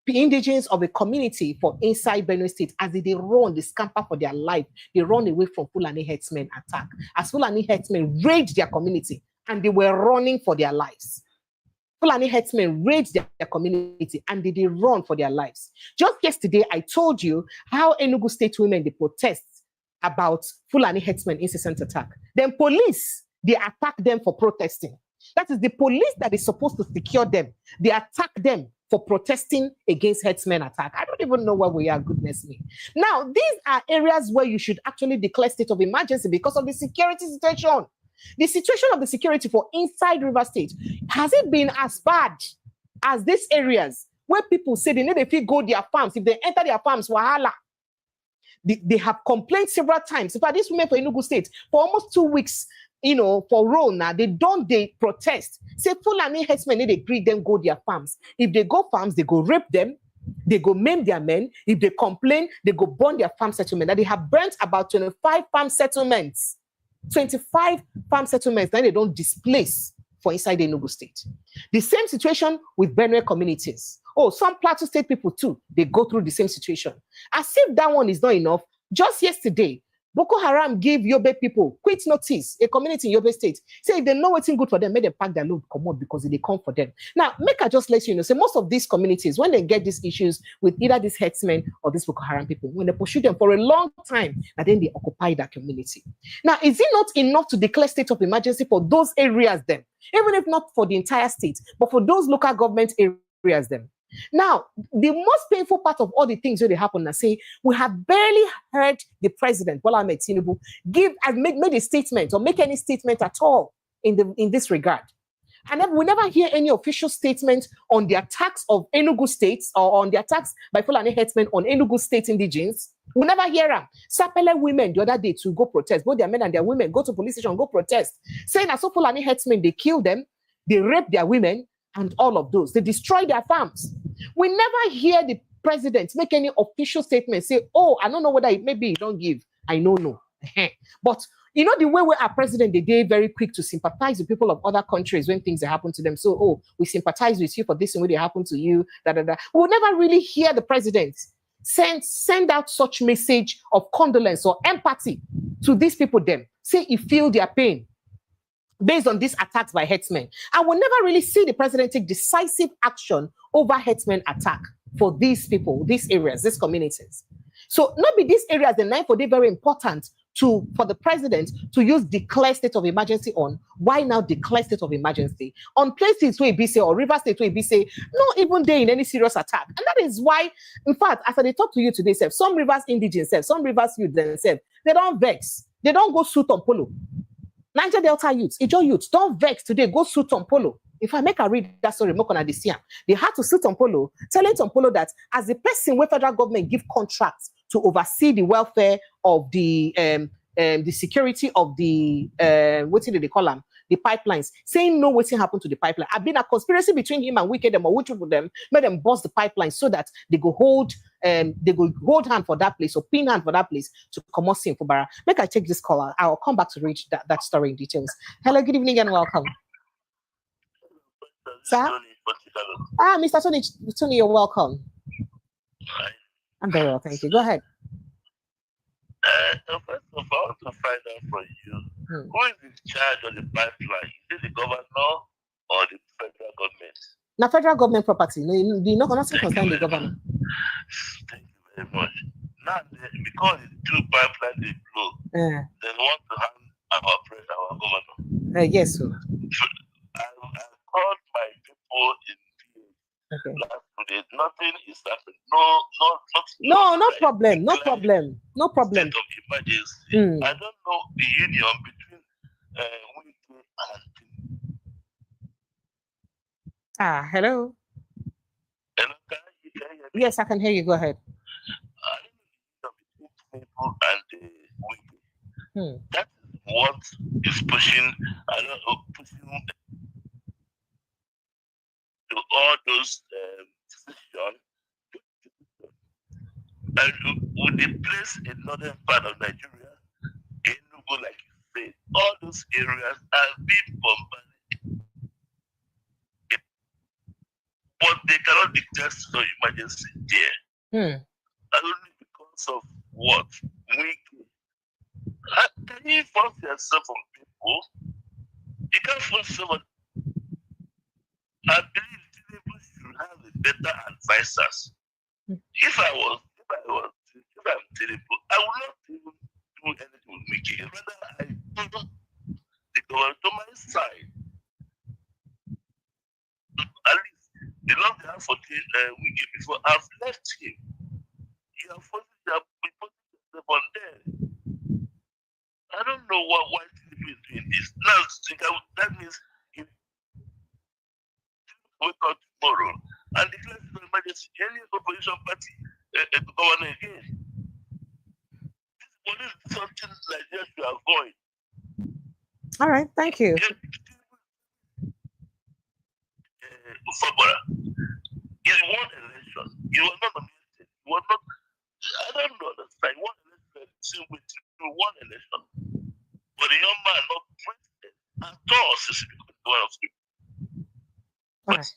the indigenes of a community for inside Benue State, as they run, they scamper for their life, they run away from Fulani headsmen attack. As Fulani headsmen raged their community and they were running for their lives. Fulani headsmen raged their community and they run for their lives. Just yesterday, I told you how Enugu State women, they protest about Fulani headsmen incessant attack. Then police, they attack them for protesting. That is the police that is supposed to secure them. They attack them for protesting against headsmen attack. I don't even know where we are, goodness me. Now, these are areas where you should actually declare state of emergency because of the security situation. The situation of the security for inside River State, has it been as bad as these areas where people say they need to go their farms? If they enter their farms, wahala. They have complained several times. In fact, these women for Enugu State, for almost 2 weeks, for roll now, they protest. Say Fulani headsmen, they greet them, go their farms. If they go farms, they go rape them, they go maim their men. If they complain, they go burn their farm settlement. Now they have burnt about 25 farm settlements. 25 farm settlements, then they don't displace for inside the Enugu State. The same situation with Benue communities. Oh, some Plateau State people too, they go through the same situation. As if that one is not enough, just yesterday, Boko Haram gave Yobe people quit notice, a community in Yobe State. Say if they know what's good for them, make them pack their load, come on, because they come for them. Now, make I just let you know, say most of these communities, when they get these issues with either these headsmen or these Boko Haram people, when they pursue them for a long time, and then they occupy that community. Now, is it not enough to declare state of emergency for those areas then? Even if not for the entire state, but for those local government areas then? Now, the most painful part of all the things that happen, I say, we have barely heard the president, Bola Tinubu, made a statement or make any statement at all in this regard. And we never hear any official statement on the attacks of Enugu State or on the attacks by Fulani headsmen on Enugu State indigenes. We never hear them. Sapele women the other day to go protest, both their men and their women go to police station, go protest, saying that so Fulani headsmen, they kill them, they rape their women, and all of those. They destroy their farms. We never hear the president make any official statement, say, oh, I don't know whether maybe he don't give. I don't know. But you know the way we are president, they very quick to sympathize with people of other countries when things happen to them. So, oh, we sympathize with you for this and when they happen to you. We'll never really hear the president send out such message of condolence or empathy to these people then. Say he feel their pain based on these attacks by headsmen. And we'll never really see the president take decisive action over headsmen attack for these people, these areas, these communities. So not be these areas, the 9 for they very important for the president to use declare state of emergency on. Why now declare state of emergency? On places where be say, or River State where be say, not even there in any serious attack. And that is why, in fact, as I talk to you today, some Rivers indigenes, some Rivers youth themselves, they don't vex. They don't go suit on polo. Niger Delta youths, Ijo youths, don't vex today, go suit on polo. If I make a read that story, they had to suit on polo, telling on polo that as the person where federal government give contracts to oversee the welfare of the security of the what did they call them? The pipelines, saying no, what's happened to the pipeline. I've been a conspiracy between him and Wike them or which of them made them bust the pipeline so that they go hold hand for that place or pin hand for that place to come out in Fubara. Make I take this call. I'll come back to read that story in details. Hello, good evening and welcome. Sir? Mr. Tony, you're welcome. Hi. I'm very well, thank you. Go ahead. First of all, I want to find out from you, who is in charge of the pipeline? Is it the governor or the federal government? The federal government property. Nothing concerns the governor. Thank you very much. Now, because it's 2 pipelines they blow, they want to hand our governor. Yes, sir. in Okay. last 2 days. Nothing is happening. No problem. No problem. No problem. State of emergency. Mm. I don't know the union between Wike and Hello. Hello, can you hear me? Yes, I can hear you. Go ahead. I don't know between Tinubu and Wike. That is what is pushing. I don't know, pushing to all those decisions. And would they place in northern part of Nigeria, Enugu, like you said, all those areas are being bombarded. But they cannot declare state of emergency there. And only because of what? Can you force yourself on people? You can't force someone. I believe Tinubu should have a better advisors. If I'm Tinubu, I would not even do anything with Wike. Rather, I put the government to my side. At least the love they have for Wike before, I've left him. You are forcing them on there. I don't know why Tinubu is doing this. Now, that means he wake up tomorrow and declare state of emergency. Any opposition party governor again. This is something Nigeria should avoid. All right, thank you. Fubara, he won election. He was not nominated. He was not. I don't understand. He won election. He won election. But the young man not president at all since he became one of people. All right.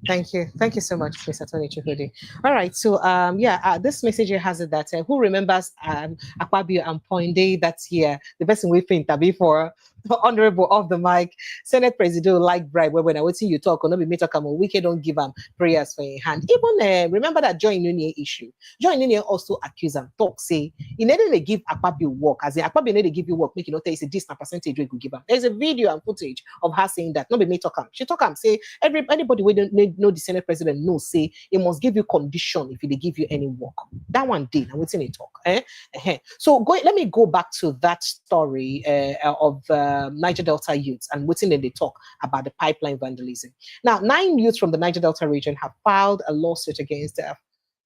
Thank you. Thank you so much, Mr. Tony Chukwudi. All right, so this message here has it that who remembers Akpabio and Poinde that year, the person we think to be for honorable off the mic, Senate President like bribe when I would see you talk or not be me talk about Wike don't give him prayers for your hand. Even remember that Joy Nunye issue. Joy Nunye also accused him, talk say he needed to give Akpabio work, as in Akpabio needed to give you work, make you not tell you say this percentage we could give him. There's a video and footage of her saying that, not be me talk him. She talk him say anybody we don't know the Senate President no say he must give you condition if they give you any work. That one did. I'm waiting to talk. So let me go back to that story of Niger Delta youths and waiting they talk about the pipeline vandalism. Now, 9 youths from the Niger Delta region have filed a lawsuit against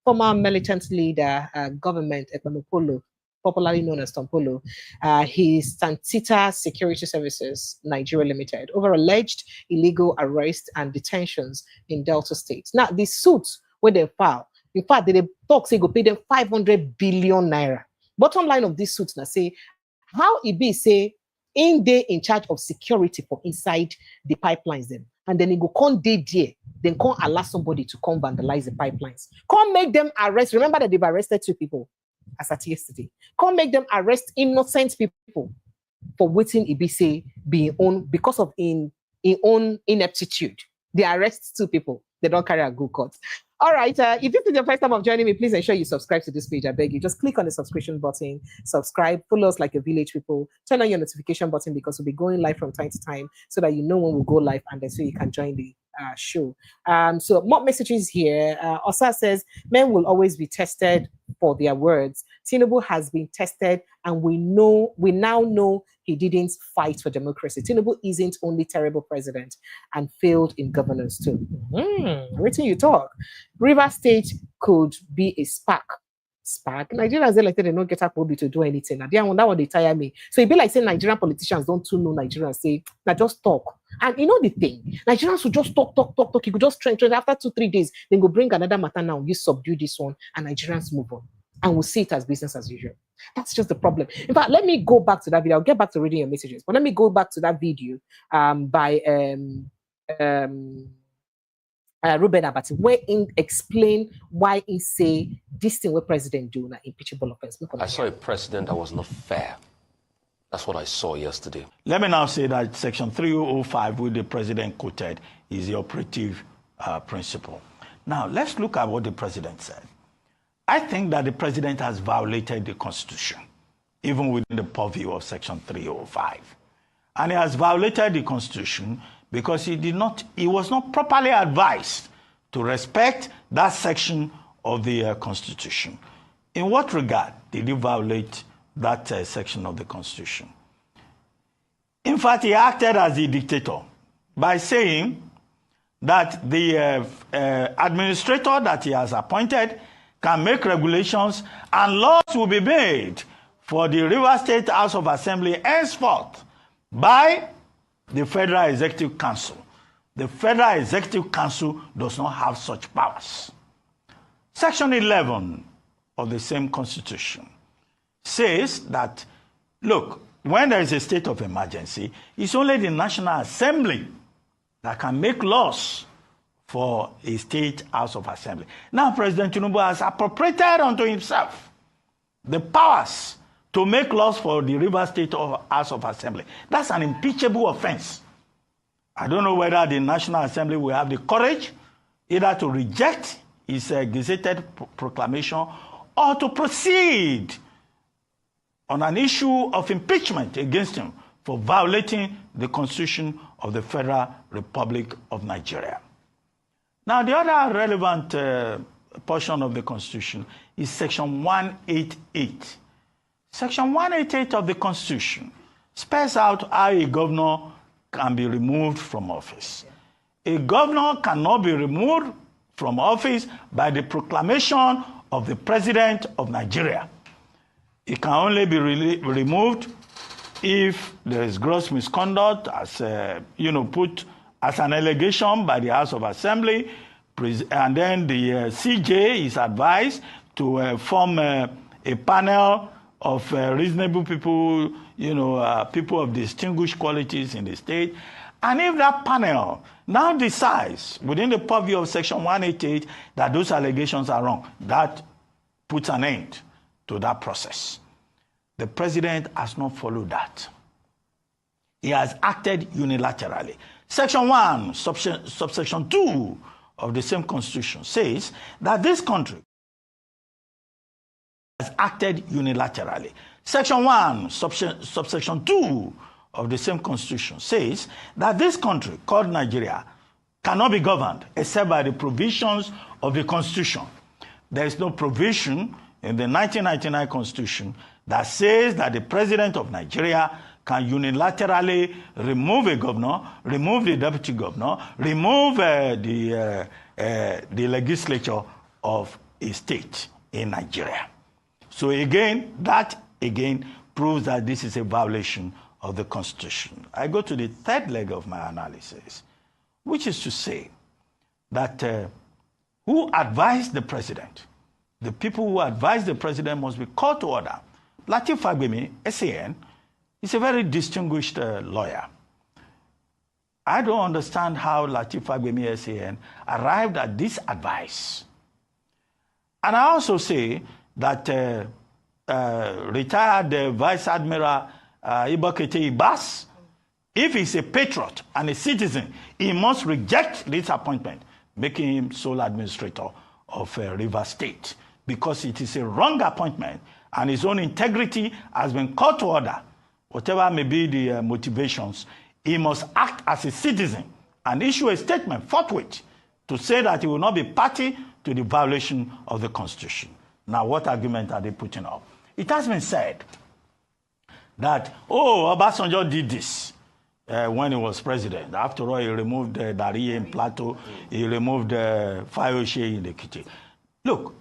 former militant leader, government Ekpamopolo, popularly known as Tompolo, his Santita Security Services Nigeria Limited, over alleged illegal arrests and detentions in Delta State. Now, the suits where they file, in fact, they talk say go pay them 500 billion naira. Bottom line of this suit now say how it be say in charge of security for inside the pipelines them, and then he go come day there, then come allow somebody to come vandalize the pipelines. Come make them arrest. Remember that they've arrested 2 people as at yesterday. Come make them arrest innocent people for waiting it be say being own because of in own ineptitude. They arrest 2 people. They don't carry a good court. All right. If this is your first time of joining me, please ensure you subscribe to this page. I beg you. Just click on the subscription button, subscribe, follow us like a village people, turn on your notification button because we'll be going live from time to time so that you know when we go live and then so you can join the show. So more messages here. Osa says, men will always be tested for their words. Tinubu has been tested and we now know he didn't fight for democracy. Tinubu isn't only terrible president and failed in governance too. Waiting you talk. River State could be a spark. Nigerians they like they don't get up to do anything. That one they tire me. So it be like saying Nigerian politicians don't too know Nigerians say now just talk. And you know the thing, Nigerians will just talk. You could just trend after 2-3 days, then go bring another matter now. You subdue this one, and Nigerians move on. And we'll see it as business as usual. That's just the problem. In fact, let me go back to that video. I'll get back to reading your messages, but let me go back to that video by Ruben Abati, where he explain why he say this thing what president do na impeachable offense. I saw a president that was not fair. That's what I saw yesterday. Let me now say that Section 3005, which the president quoted, is the operative principle. Now, let's look at what the president said. I think that the president has violated the Constitution, even within the purview of Section 305. And he has violated the Constitution because he was not properly advised to respect that section of the Constitution. In what regard did he violate that section of the Constitution? In fact, he acted as a dictator by saying that the administrator that he has appointed can make regulations and laws will be made for the River State House of Assembly henceforth by the Federal Executive Council. The Federal Executive Council does not have such powers. Section 11 of the same Constitution says that, look, when there is a state of emergency, it's only the National Assembly that can make laws for a state House of Assembly. Now, President Tinubu has appropriated unto himself the powers to make laws for the River State House of Assembly. That's an impeachable offense. I don't know whether the National Assembly will have the courage either to reject his gazetted proclamation or to proceed on an issue of impeachment against him for violating the Constitution of the Federal Republic of Nigeria. Now, the other relevant portion of the Constitution is Section 188. Section 188 of the Constitution spells out how a governor can be removed from office. A governor cannot be removed from office by the proclamation of the President of Nigeria. It can only be removed if there is gross misconduct, as put as an allegation by the House of Assembly, and then the CJ is advised to form a panel of reasonable people, people of distinguished qualities in the state. And if that panel now decides, within the purview of Section 188, that those allegations are wrong, that puts an end to that process. The president has not followed that. He has acted unilaterally. Section 1, subsection 2 of the same Constitution says that this country has acted unilaterally. Section 1, subsection 2 of the same Constitution says that this country, called Nigeria, cannot be governed except by the provisions of the Constitution. There is no provision in the 1999 Constitution that says that the President of Nigeria can unilaterally remove a governor, remove the deputy governor, remove the legislature of a state in Nigeria. So again, that proves that this is a violation of the Constitution. I go to the third leg of my analysis, which is to say that who advised the president? The people who advised the president must be called to order. Lateef Fagbemi, SAN, is a very distinguished lawyer. I don't understand how Lateef Fagbemi, SAN, arrived at this advice. And I also say that retired Vice Admiral Ibokete Ibas, if he's a patriot and a citizen, he must reject this appointment, making him sole administrator of River State, because it is a wrong appointment and his own integrity has been called to order. Whatever may be the motivations, he must act as a citizen and issue a statement forthwith to say that he will not be party to the violation of the Constitution. Now, what argument are they putting up? It has been said that, Obasanjo did this when he was president. After all, he removed Dariye in Plateau, he removed Fayose in Ekiti. Look,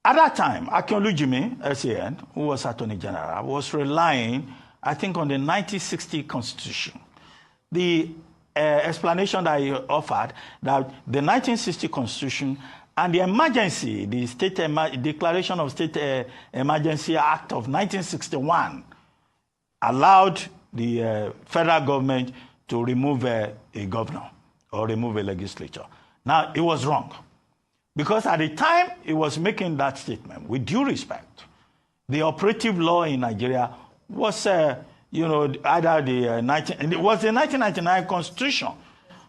at that time, Akinolu Jimi, SAN, who was Attorney General, was relying, I think, on the 1960 Constitution. The explanation that he offered, that the 1960 Constitution and the emergency, the Declaration of State Emergency Act of 1961, allowed the federal government to remove a governor or remove a legislature. Now, it was wrong. Because at the time he was making that statement, with due respect, the operative law in Nigeria was, either it was the 1999 Constitution.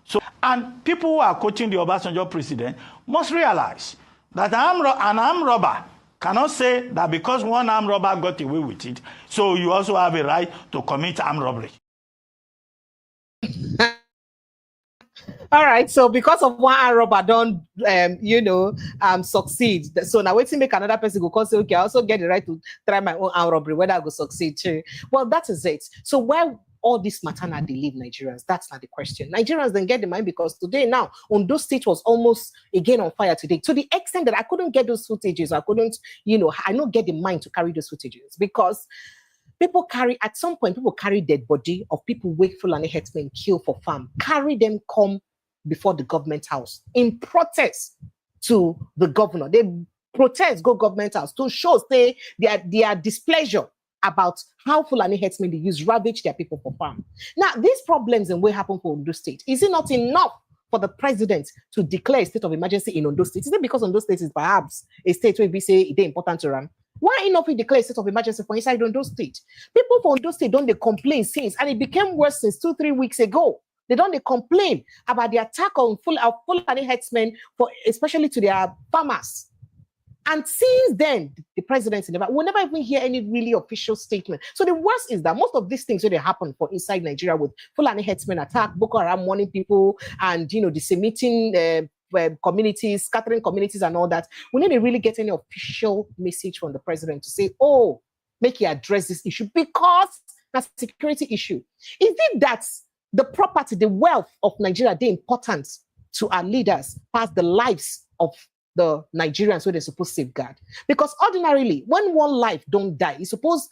So, and people who are quoting the Obasanjo president must realize that an armed robber cannot say that because one armed robber got away with it, so you also have a right to commit armed robbery. All right, so because of one arm robber don't succeed, so now wait to make another person go say, okay, I also get the right to try my own arm robbery, whether I go succeed too. Well, that is it. So where all this matter now they leave Nigerians? That's not the question. Nigerians then get the mind because today now Ondo State was almost again on fire today, to the extent that I couldn't get those footages. I couldn't, I don't get the mind to carry those footages because at some point, people carry dead body of people wakeful and headsmen kill for farm, carry them come before the government house in protest to the governor. They protest, go government house to show their displeasure about how Fulani headsmen they use ravage their people for farm. Now, these problems and what happened for Ondo State, is it not enough for the president to declare a state of emergency in Ondo State? Is it because Ondo State is perhaps a state where we say it's important to run? Why enough we declare a state of emergency for inside Ondo State? People for Ondo State don't they complain since, and it became worse since 2-3 weeks ago. They don't they complain about the attack on Fulani headsmen, especially to their farmers. And since then, the president will never even hear any really official statement. So the worst is that most of these things that happen for inside Nigeria with Fulani headsmen attack, Boko Haram warning people, and disseminating communities, scattering communities and all that, we need to really get any official message from the president to say, oh, make you address this issue because that's a security issue. Is it that the property, the wealth of Nigeria, they're important to our leaders past the lives of the Nigerians who they're supposed to safeguard? Because ordinarily, when one life don't die, it's supposed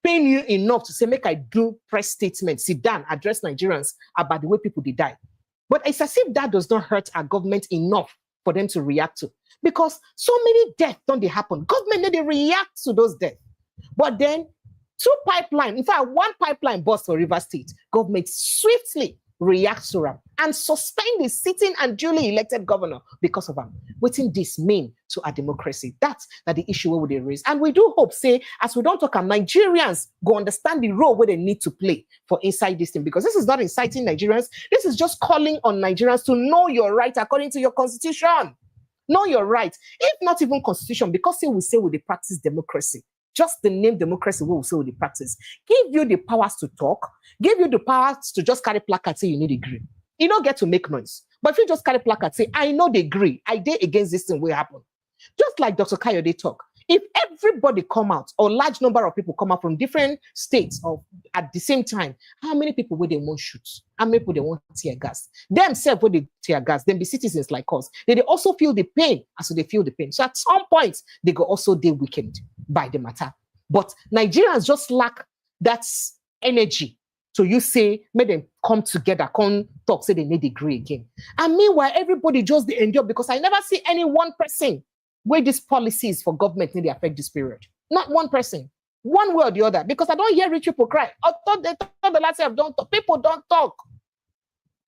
pain you enough to say, make I do press statements, sit down, address Nigerians about the way people they die. But it's as if that does not hurt our government enough for them to react to. Because so many deaths don't they happen. Government, they react to those deaths. But then, in fact, one pipeline burst for River State, government swiftly reacts to them and suspend the sitting and duly elected governor because of them. What's this mean to our democracy? That's the issue where they raise. And we do hope, say, as we don't talk, Nigerians go understand the role where they need to play for inside this thing, because this is not inciting Nigerians. This is just calling on Nigerians to know your right according to your constitution. Know your right. If not even constitution, because we say we practice democracy. Just the name democracy, we will say the practice. Give you the powers to talk, give you the powers to just carry placards, say you need agree. You don't get to make noise. But if you just carry placards, say, I know they agree, I dare against this thing will happen. Just like Dr. Kayode talk. If everybody come out, or large number of people come out from different states or at the same time, how many people will they want shoot? How many people they want tear gas? Themselves will they tear gas? Then be citizens like us. They also feel the pain as they feel the pain. So at some point, they go also they weakened by the matter. But Nigerians just lack that energy. So you say, make them come together, come talk, say they need agree again. And meanwhile, everybody just they endure, because I never see any one person where these policies for government need to affect this period. Not one person, one way or the other, because I don't hear rich people cry. I thought the last year don't talk. People don't talk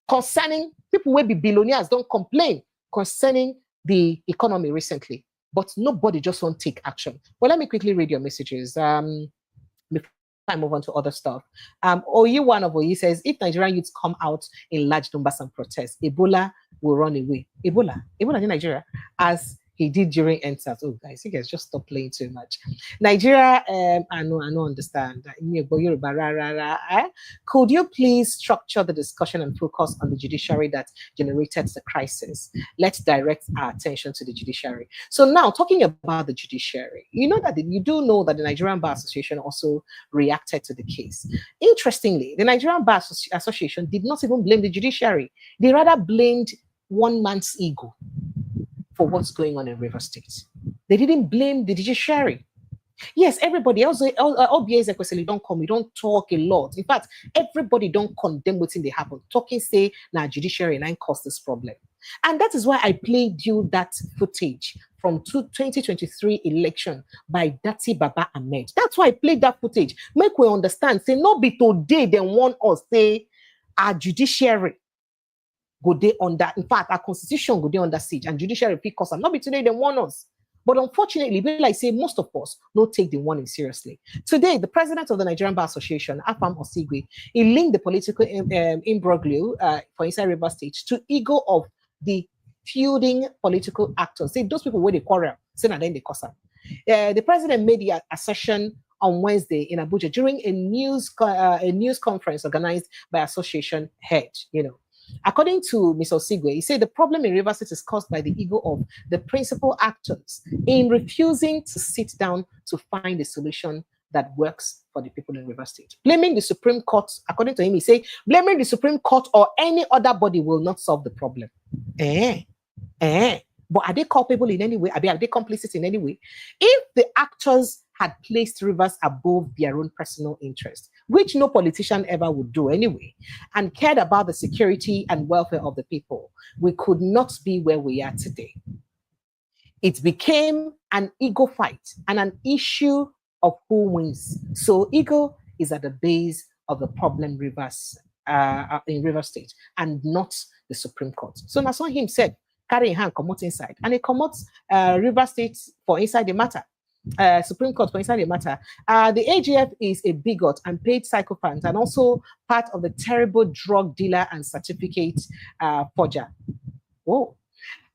concerning people will be billionaires, don't complain concerning the economy recently. But nobody just won't take action. Well, let me quickly read your messages. Before I move on to other stuff. One of Oyi says, if Nigerian youths come out in large numbers and protest, Ebola will run away. Ebola in Nigeria, as he did during NSAS. Oh, guys, you guys just stop playing too much. Nigeria, I know understand. Could you please structure the discussion and focus on the judiciary that generated the crisis? Let's direct our attention to the judiciary. So now, talking about the judiciary, you do know that the Nigerian Bar Association also reacted to the case. Interestingly, the Nigerian Bar Association did not even blame the judiciary. They rather blamed one man's ego for what's going on in River State. They didn't blame the judiciary. Yes, everybody else, OBS especially don't come, we don't talk a lot. In fact, everybody don't condemn what's in the happen. Talking say, now judiciary and I cause this problem. And that is why I played you that footage from 2023 election by Dati Baba Ahmed. That's why I played that footage. Make we understand, say, not be today they want us, say, our judiciary go there under, in fact, our constitution go there under siege, and judiciary pick us. Not be today they want us. But unfortunately, like say, most of us don't take the warning seriously. Today, the president of the Nigerian Bar Association, Afam Osigwe, he linked the political imbroglio for inside River State to ego of the feuding political actors. Say those people where they quarrel, say na then they cause them. The president made the assertion on Wednesday in Abuja during a news conference organized by association head. According to Ms. Osigwe, he said the problem in Rivers State is caused by the ego of the principal actors in refusing to sit down to find a solution that works for the people in Rivers State. Blaming the Supreme Court, according to him, he said, blaming the Supreme Court or any other body will not solve the problem. But are they culpable in any way? Are they complicit in any way? If the actors had placed Rivers above their own personal interest, which no politician ever would do anyway, and cared about the security and welfare of the people, we could not be where we are today. It became an ego fight and an issue of who wins. So ego is at the base of the problem in Rivers State and not the Supreme Court. So that's what him said, carry in hand, come out inside. And it comes Rivers State for inside the matter. Supreme Court for inside the matter. The AGF is a bigot and paid psychopath and also part of the terrible drug dealer and certificate forger. Whoa.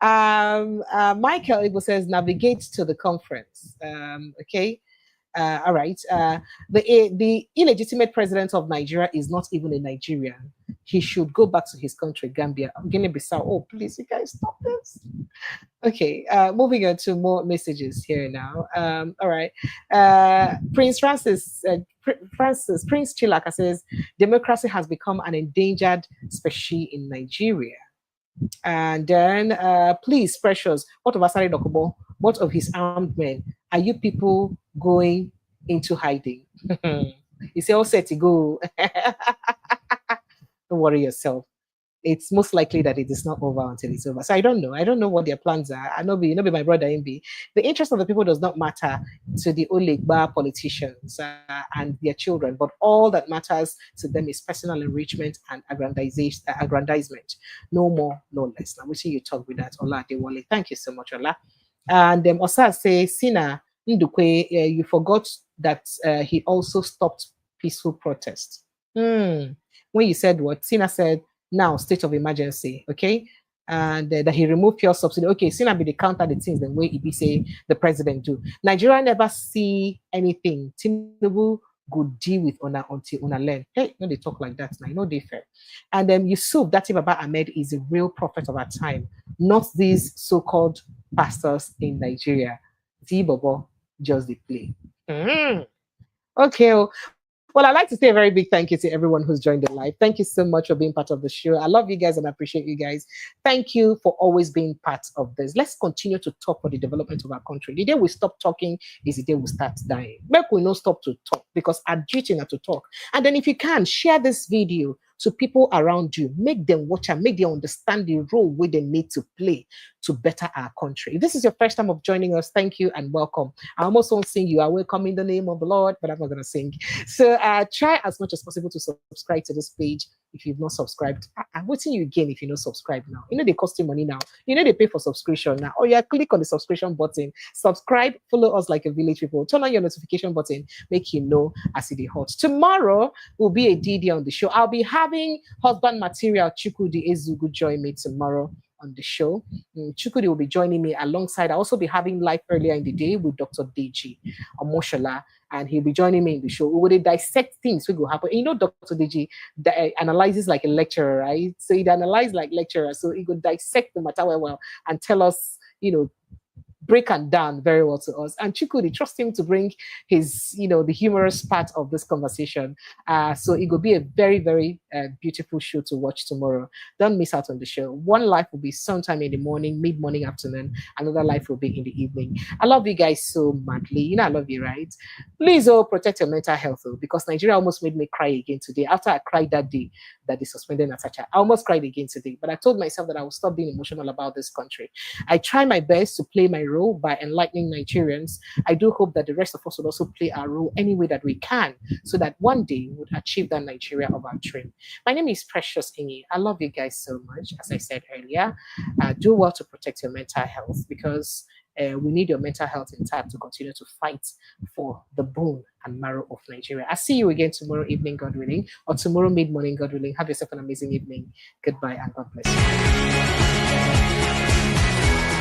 Michael Igbo says, navigate to the conference. Okay. All right. The illegitimate president of Nigeria is not even a Nigerian. He should go back to his country, Gambia. Guinea-Bissau. Oh, please, you guys, stop this. Okay. Moving on to more messages here now. All right. Prince Chilaka says, democracy has become an endangered species in Nigeria. And then, please, Precious, what of Asari Dokubo? What of his armed men? Are you people going into hiding? You say, all set to go. Don't worry yourself. It's most likely that it is not over until it's over. So I don't know. I don't know what their plans are. I know be my brother MB. The interest of the people does not matter to the Olegba politicians and their children, but all that matters to them is personal enrichment and aggrandizement. No more, no less. Now we see you talk with that, Ola Adewale. Thank you so much, Ola. And Osa says, Sina Ndukwe, you forgot that he also stopped peaceful protest. When you said what? Sina said, now state of emergency, okay? And that he removed pure subsidy. Okay, Sina be the counter the things the way he be say the president do. Nigeria never see anything. Tinubu good deal with Ona until Ona learn. Hey, no, they talk like that now. No, they fair. And then Yusuf, that Baba Ahmed is a real prophet of our time, not these so-called pastors in Nigeria. Bobo just the play. Okay. Well, I'd like to say a very big thank you to everyone who's joined the live. Thank you so much for being part of the show. I love you guys and I appreciate you guys. Thank you for always being part of this. Let's continue to talk for the development of our country. The day we stop talking is the day we start dying. Make we not stop to talk because our duty is to talk. And then if you can, share this video to people around you. Make them watch and make them understand the role where they need to play to better our country. If this is your first time of joining us, thank you and welcome. I almost won't sing you. I welcome in the name of the Lord, but I'm not going to sing. So try as much as possible to subscribe to this page. If you've not subscribed, I'm waiting you again if you not subscribe now. You know they cost you money now. You know they pay for subscription now. Or click on the subscription button. Subscribe, follow us like a village people. Turn on your notification button, make you know as it is hot. Tomorrow will be a DD on the show. I'll be having husband material Chukwudi Ezugu join me tomorrow on the show. Chukwudi will be joining me alongside. I'll also be having live earlier in the day with Dr. Deji Omoshola, and he'll be joining me in the show. We will dissect things that will happen. You know, Dr. Deji analyzes like a lecturer, right? So he'd analyze like lecturer. So he could dissect the matter well and tell us, you know, break and down very well to us. And Chukwudi, trust him to bring his, you know, the humorous part of this conversation. So it will be a very, very beautiful show to watch tomorrow. Don't miss out on the show. One live will be sometime in the morning, mid-morning, afternoon. Another live will be in the evening. I love you guys so madly. You know, I love you, right? Please, protect your mental health, because Nigeria almost made me cry again today. After I cried that day that they suspended Natacha, I almost cried again today. But I told myself that I will stop being emotional about this country. I try my best to play my role by enlightening Nigerians. I do hope that the rest of us will also play our role any way that we can, so that one day we would achieve that Nigeria of our dream. My name is Precious Ingi. I love you guys so much. As I said earlier, do well to protect your mental health, because we need your mental health intact to continue to fight for the bone and marrow of Nigeria. I'll see you again tomorrow evening, God willing, or tomorrow mid-morning, God willing. Have yourself an amazing evening. Goodbye and God bless you.